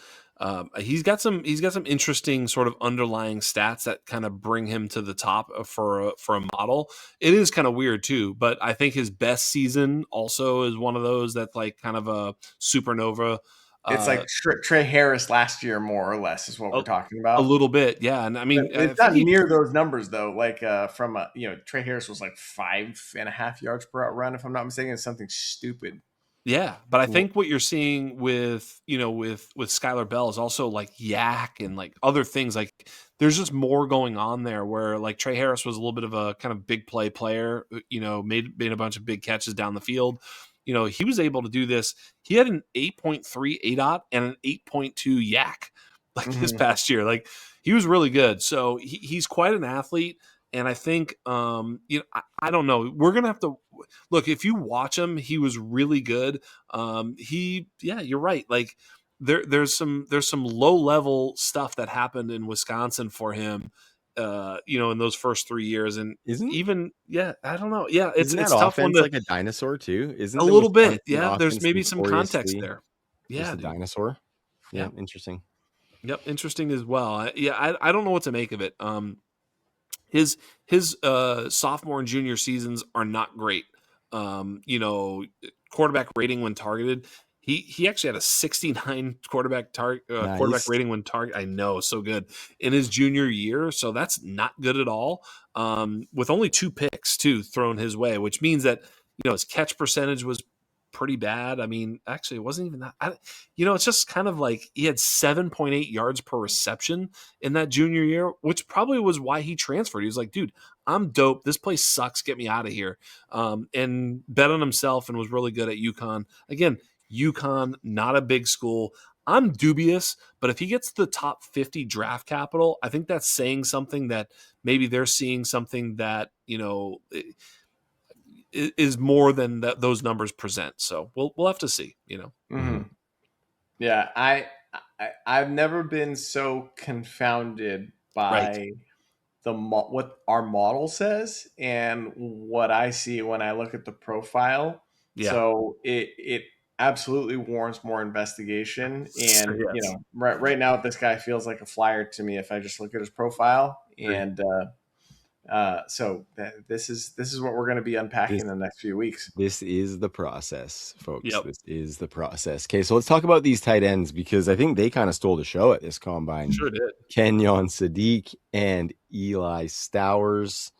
He's got some interesting sort of underlying stats that kind of bring him to the top for a model. It is kind of weird too, but I think his best season also is one of those that's like kind of a supernova. It's like Trey Harris last year, more or less, is what we're talking about. A little bit, yeah. And I mean, it's not near those numbers though. Like Trey Harris was like 5.5 yards per route run, if I'm not mistaken. It's something stupid. Yeah, but I think what you're seeing with Skyler Bell is also like yak and like other things. Like there's just more going on there where like Trey Harris was a little bit of a kind of big play player, made a bunch of big catches down the field. He was able to do this. He had an 8.3 ADOT and an 8.2 yak like this past year. Like he was really good. So he's quite an athlete. And I think, I don't know. We're going to have to look, if you watch him, he was really good. You're right. Like there's some low level stuff that happened in Wisconsin for him, in those first 3 years. And I don't know. Yeah. It's tough one to, like a dinosaur too. Isn't a little bit. Yeah. There's maybe some context there. Yeah. The dinosaur. Yeah. Interesting. Yep. Interesting as well. I don't know what to make of it. His sophomore and junior seasons are not great. Quarterback rating when targeted. He actually had a 69 quarterback rating when target. I know, so good in his junior year. So that's not good at all. With only 2 picks too thrown his way, which means that his catch percentage was pretty bad. I mean, actually, it wasn't even that. It's just kind of like he had 7.8 yards per reception in that junior year, which probably was why he transferred. He was like, dude, I'm dope. This place sucks. Get me out of here. And bet on himself and was really good at UConn. Again, UConn, not a big school. I'm dubious, but if he gets the top 50 draft capital, I think that's saying something that maybe they're seeing something that, is more than those numbers present. So we'll have to see, Yeah. I've never been so confounded by what our model says and what I see when I look at the profile. Yeah. So it absolutely warrants more investigation. And, right now, this guy feels like a flyer to me if I just look at his profile. And, so this is what we're going to be unpacking in the next few weeks. This is the process, folks. Yep. This is the process. Okay, so let's talk about these tight ends because I think they kind of stole the show at this combine. Sure did. Kenyon Sadiq and Eli Stowers.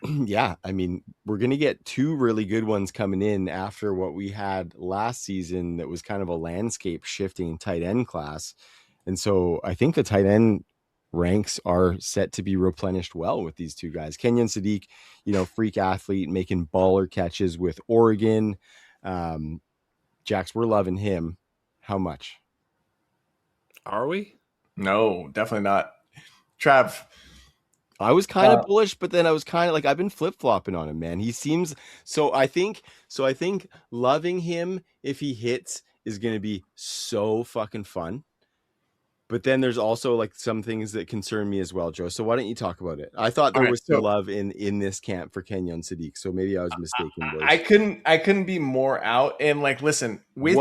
Yeah, I mean, we're going to get 2 really good ones coming in after what we had last season that was kind of a landscape shifting tight end class. And so I think the tight end ranks are set to be replenished well with these 2 guys. Kenyon Sadiq, freak athlete making baller catches with Oregon. Jax, we're loving him. How much? Are we? No, definitely not. Trav. I was kind of bullish, but then I was kind of like, I've been flip-flopping on him, man. He seems I think loving him if he hits is going to be so fucking fun. But then there's also like some things that concern me as well, Joe. So why don't you talk about it? I thought there was some love in this camp for Kenyon Sadiq. So maybe I was mistaken. Boys. I couldn't be more out. And like, listen, with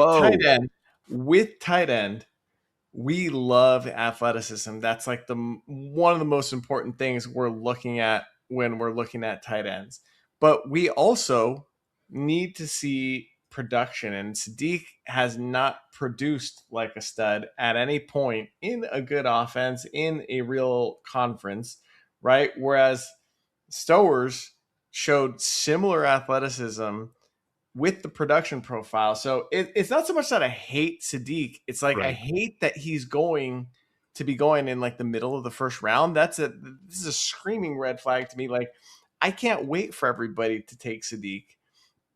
tight end, we love athleticism. That's like one of the most important things we're looking at when we're looking at tight ends. But we also need to see production, and Sadiq has not produced like a stud at any point in a good offense in a real conference, right? Whereas Stowers showed similar athleticism with the production profile. So it's not so much that I hate Sadiq. It's like I hate that he's going to be going in like the middle of the first round, this is a screaming red flag to me. Like, I can't wait for everybody to take Sadiq.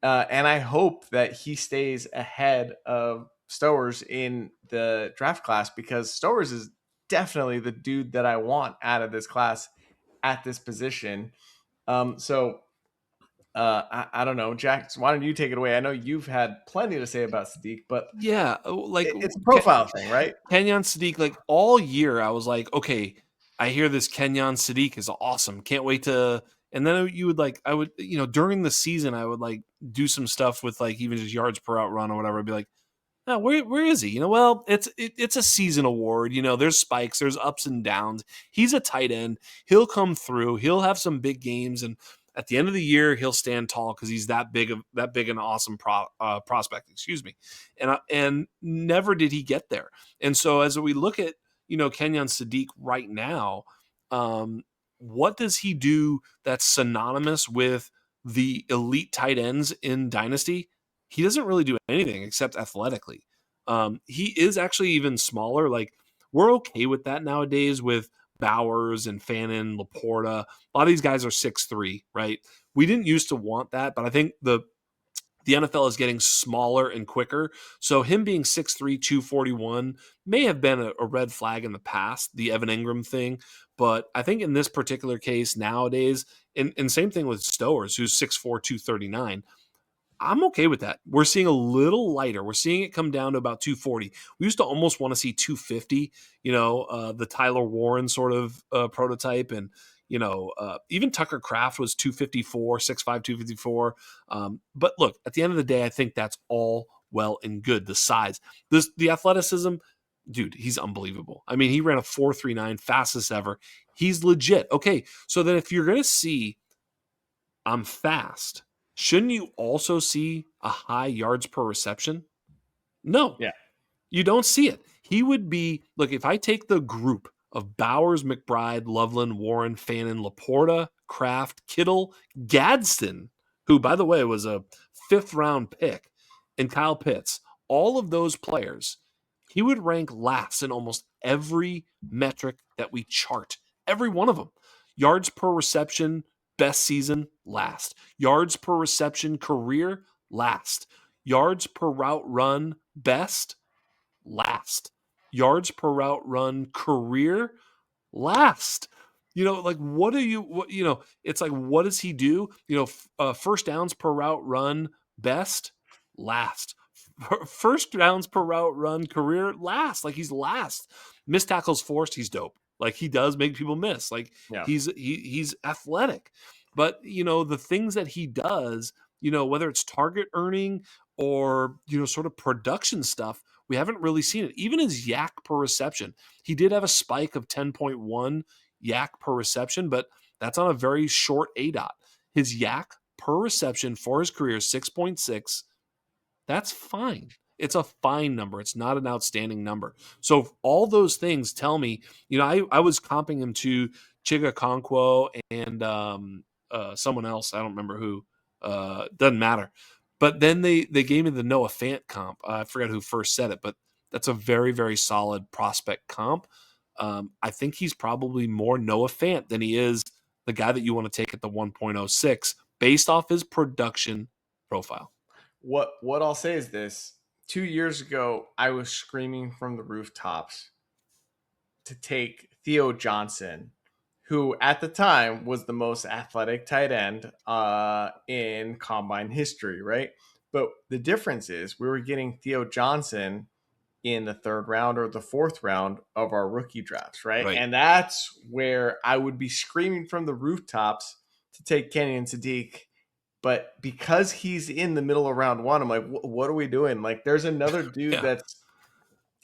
And I hope that he stays ahead of Stowers in the draft class, because Stowers is definitely the dude that I want out of this class at this position. I don't know, Jax, why don't you take it away? I know you've had plenty to say about Sadiq, but Yeah, like it's a profile thing, right? Kenyon Sadiq, like all year, I was like, okay, I hear this Kenyon Sadiq is awesome. Can't wait to. And then you would like, I would, during the season, I would like do some stuff with like even just yards per out run or whatever. I'd be like, no, where is he? Well, it's a season award. There's spikes, there's ups and downs. He's a tight end. He'll come through. He'll have some big games, and at the end of the year, he'll stand tall because he's that big and awesome prospect. Excuse me, and never did he get there. And so as we look at Kenyon Sadiq right now, what does he do that's synonymous with the elite tight ends in Dynasty? He doesn't really do anything except athletically. He is actually even smaller. Like, we're okay with that nowadays with Bowers and Fannin, Laporta. A lot of these guys are 6'3", right? We didn't used to want that, but I think the NFL is getting smaller and quicker. So him being 6'3", 241 may have been a red flag in the past, the Evan Ingram thing. But I think in this particular case nowadays, and same thing with Stowers, who's 6'4", 239, I'm okay with that. We're seeing a little lighter. We're seeing it come down to about 240. We used to almost want to see 250, the Tyler Warren sort of prototype. And, even Tucker Kraft was 254, 6'5", 254. But look, at the end of the day, I think that's all well and good. The size, the athleticism, dude, he's unbelievable. I mean, he ran a 4.39, fastest ever. He's legit. Okay, so then if you're going to see I'm fast, shouldn't you also see a high yards per reception? No. Yeah. You don't see it. He would be, look, if I take the group of Bowers, McBride, Loveland, Warren, Fannin, Laporta, Kraft, Kittle, Gadsden, who, by the way, was a 5th-round pick, and Kyle Pitts, all of those players, he would rank last in almost every metric that we chart. Every one of them. Yards per reception, best season, last. Yards per reception, career, last. Yards per route run, best, last. Yards per route run, career, last. What do you, it's like, what does he do? First downs per route run, best, last. First downs per route run, career, last. Like, he's last. Missed tackles forced, he's dope. Like, he does make people miss. Like, Yeah. he's athletic. But, the things that he does, whether it's target earning or, sort of production stuff, we haven't really seen it. Even his yak per reception. He did have a spike of 10.1 yak per reception, but that's on a very short ADOT. His yak per reception for his career, 6.6. That's fine. It's a fine number. It's not an outstanding number. So all those things tell me, I was comping him to Chiga Okonkwo and someone else. I don't remember who. Doesn't matter. But then they gave me the Noah Fant comp. I forgot who first said it, but that's a very, very solid prospect comp. I think he's probably more Noah Fant than he is the guy that you want to take at the 1.06 based off his production profile. What I'll say is this. 2 years ago, I was screaming from the rooftops to take Theo Johnson, who at the time was the most athletic tight end in combine history, right? But the difference is we were getting Theo Johnson in the 3rd round or the 4th round of our rookie drafts, right? And that's where I would be screaming from the rooftops to take Kenyon Sadiq. But because he's in the middle of round 1, I'm like, what are we doing? Like, there's another dude that's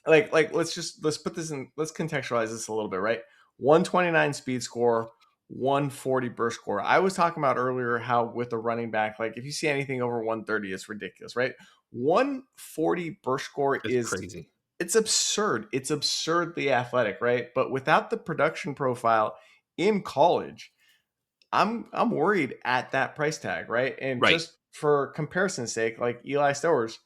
like let's contextualize this a little bit, right? 129 speed score, 140 burst score. I was talking about earlier how with the running back, like if you see anything over 130, it's ridiculous, right? 140 burst score is crazy. It's absurd. It's absurdly athletic, right? But without the production profile in college, I'm worried at that price tag, right? And just for comparison's sake, like Eli Stowers,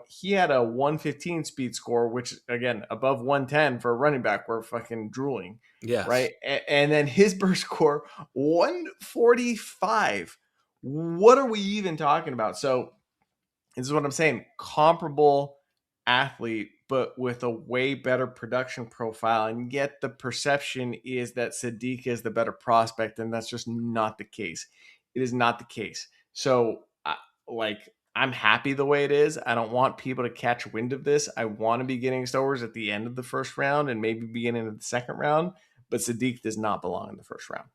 he had a 115 speed score, which again, above 110 for a running back, we're fucking drooling. Yes. Right. And then his burst score, 145. What are we even talking about? So this is what I'm saying. Comparable athlete, but with a way better production profile. And yet the perception is that Sadiq is the better prospect. And that's just not the case. It is not the case. So I'm happy the way it is. I don't want people to catch wind of this. I want to be getting Stowers at the end of the first round and maybe beginning of the second round. But Sadiq does not belong in the first round.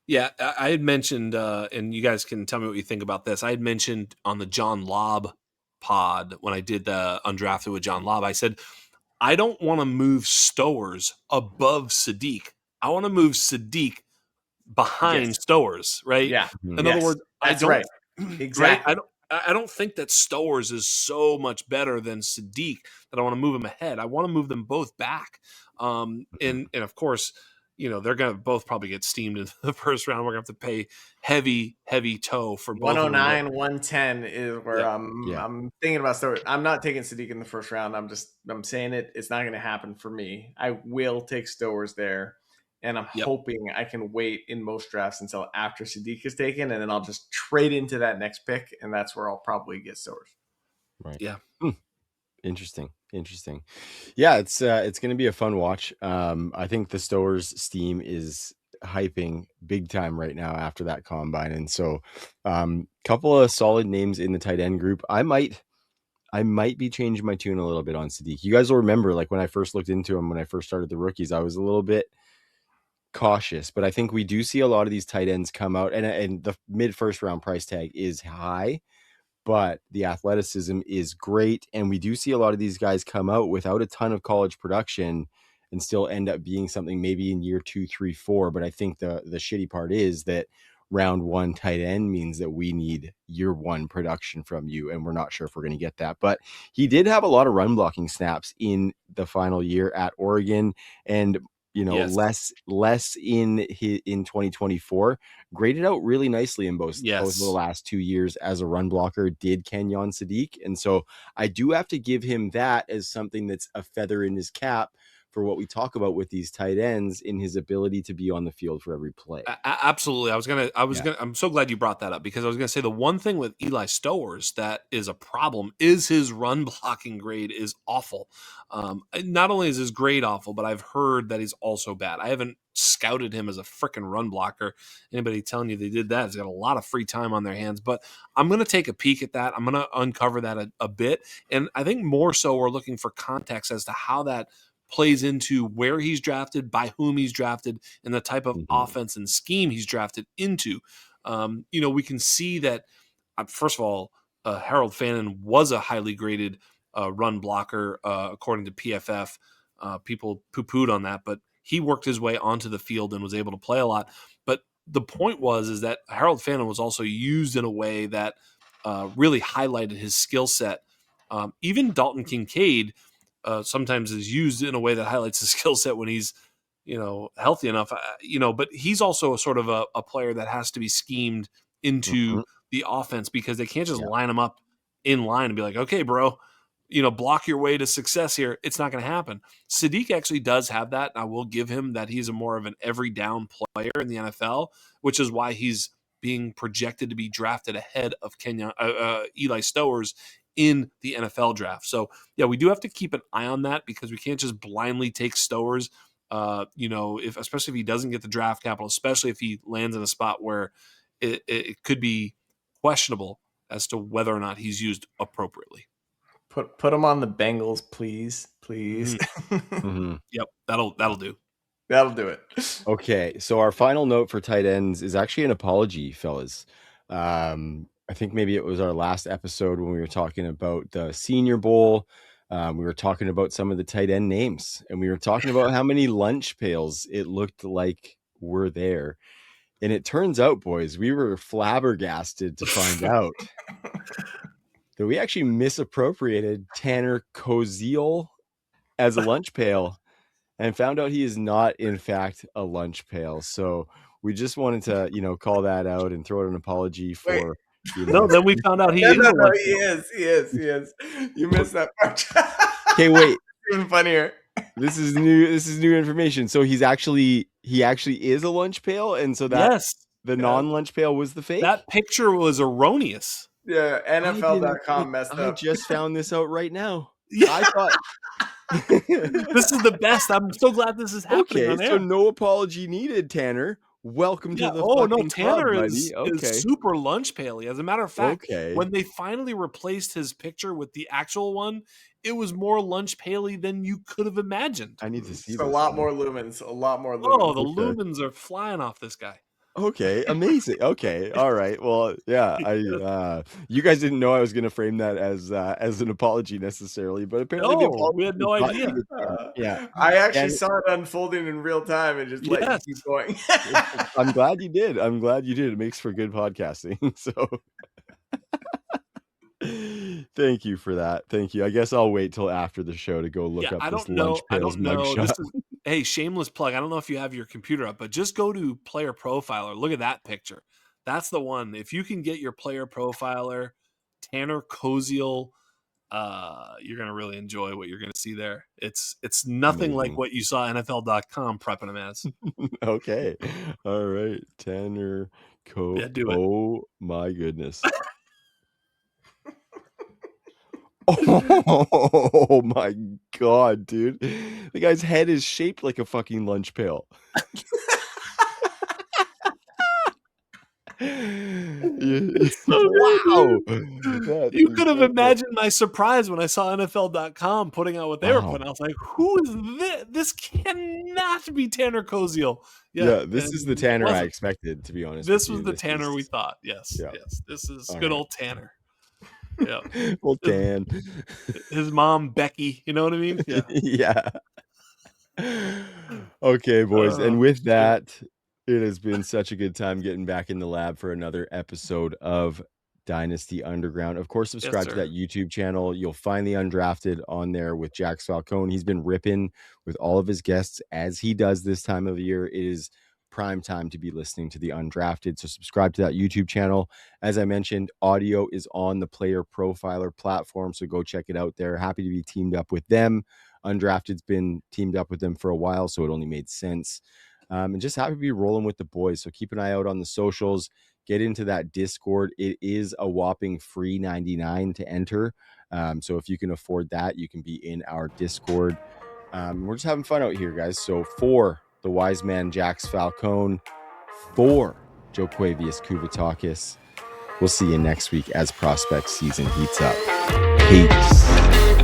Yeah, I had mentioned, and you guys can tell me what you think about this. I had mentioned on the John Lobb pod when I did the Undrafted with John Lobb, I said, I don't want to move Stowers above Sadiq. I want to move Sadiq behind Stowers, right? Yeah. In other words, that's I don't, right. Exactly. Right? I don't think that Stowers is so much better than Sadiq that I want to move him ahead. I want to move them both back. And of course, they're going to both probably get steamed in the first round. We're going to have to pay heavy toe for both of them. 109, 110 is where I'm thinking about Stowers. I'm not taking Sadiq in the first round. I'm saying it. It's not going to happen for me. I will take Stowers there. And I'm hoping I can wait in most drafts until after Sadiq is taken, and then I'll just trade into that next pick, and that's where I'll probably get Stowers. Right. Yeah. Interesting. Yeah, it's going to be a fun watch. I think the Stowers steam is hyping big time right now after that combine, and so couple of solid names in the tight end group. I might be changing my tune a little bit on Sadiq. You guys will remember, like when I first looked into him, when I first started the rookies, I was a little bit cautious, but I think we do see a lot of these tight ends come out, and the mid first round price tag is high, but the athleticism is great. And we do see a lot of these guys come out without a ton of college production and still end up being something maybe in year 2, 3, 4. But I think the shitty part is that round 1 tight end means that we need year 1 production from you, and we're not sure if we're going to get that. But he did have a lot of run blocking snaps in the final year at Oregon, and less in 2024. Graded out really nicely in both of the last 2 years as a run blocker, did Kenyon Sadiq. And so I do have to give him that as something that's a feather in his cap for what we talk about with these tight ends in his ability to be on the field for every play. Absolutely. I'm so glad you brought that up, because I was going to say the one thing with Eli Stowers that is a problem is his run blocking grade is awful. Not only is his grade awful, but I've heard that he's also bad. I haven't scouted him as a freaking run blocker. Anybody telling you they did that has got a lot of free time on their hands, but I'm going to take a peek at that. I'm going to uncover that a bit. And I think more so we're looking for context as to how that plays into where he's drafted, by whom he's drafted, and the type of offense and scheme he's drafted into. We can see that, first of all, Harold Fannin was a highly graded run blocker, according to PFF. People poo-pooed on that, but he worked his way onto the field and was able to play a lot. But the point is that Harold Fannin was also used in a way that really highlighted his skill set. Even Dalton Kincaid sometimes is used in a way that highlights his skill set when he's, healthy enough, but he's also a sort of a player that has to be schemed into the offense, because they can't just line him up in line and be like, okay, bro, block your way to success here. It's not going to happen. Sadiq actually does have that. And I will give him that. He's more of an every down player in the NFL, which is why he's being projected to be drafted ahead of Eli Stowers in the NFL draft. So yeah, we do have to keep an eye on that, because we can't just blindly take Stowers, especially if he doesn't get the draft capital, especially if he lands in a spot where it could be questionable as to whether or not he's used appropriately. Put him on the Bengals, please. Yep. That'll do. That'll do it. Okay. So our final note for tight ends is actually an apology, fellas. I think maybe it was our last episode when we were talking about the Senior Bowl. We were talking about some of the tight end names, and we were talking about how many lunch pails it looked like were there. And it turns out, boys, we were flabbergasted to find out that we actually misappropriated Tanner Koziol as a lunch pail and found out he is not, in fact, a lunch pail. So we just wanted to, call that out and throw out an apology for You know? No, then we found out he No, is. no, a no, lunch he is. You missed that part. Okay, wait. Even funnier. This is new information. So he actually is a lunch pail, and so that Yes, the non-lunch pail was the fake. that picture was erroneous. Yeah, NFL.com messed I up. just found this out right now. Yeah. I thought This is the best. I'm so glad this is happening okay, on so air. no apology needed, Tanner. Welcome to the fucking Tanner club, is buddy. Okay. super lunch paley. As a matter of fact, Okay. when they finally replaced his picture with the actual one, it was more lunch paley than you could have imagined. I need to see It's this. a lot more lumens. Oh, the lumens are flying off this guy. Okay, amazing. Okay, all right. Well, yeah, you guys didn't know I was going to frame that as an apology necessarily, but apparently the No, apology we had no was not idea. needed, Tanner. Yeah, I actually And- saw it unfolding in real time and just let you Yes. keep going. I'm glad you did. It makes for good podcasting. So thank you for that. Thank you. I guess I'll wait till after the show to go look up this lunch pails mugshot. Hey, shameless plug. I don't know if you have your computer up, but just go to Player Profiler. Look at that picture. That's the one. If you can get your Player Profiler, Tanner Koziol, you're gonna really enjoy what you're gonna see there. It's nothing Amazing. like what you saw NFL.com prepping him as. Okay. All right. Tanner Yeah, do it. Oh my goodness. Oh my god, dude. The guy's head is shaped like a fucking lunch pail. Wow. You could have imagined my surprise when I saw NFL.com putting out what they were putting. I was like, who is this? This cannot be Tanner Koziol. Yeah, this is the Tanner I expected, to be honest. This was the Tanner we thought. Yes. This is good old Tanner. Yeah. Old Tan. His mom, Becky. You know what I mean? Yeah. Yeah. Okay, boys. And with that, it has been such a good time getting back in the lab for another episode of Dynasty Underground. Of course, subscribe to that YouTube channel. You'll find the Undrafted on there with Jax Falcone. He's been ripping with all of his guests as he does this time of year. It is prime time to be listening to the Undrafted. So subscribe to that YouTube channel. As I mentioned, audio is on the Player Profiler platform. So go check it out there. Happy to be teamed up with them. Undrafted's been teamed up with them for a while, so it only made sense. And just happy to be rolling with the boys. So keep an eye out on the socials. Get into that Discord. It is a whopping free $99 to enter. So if you can afford that, you can be in our Discord. We're just having fun out here, guys. So for the wise man, Jax Falcone, for Joquavius Kuvetakis, we'll see you next week as prospect season heats up. Peace.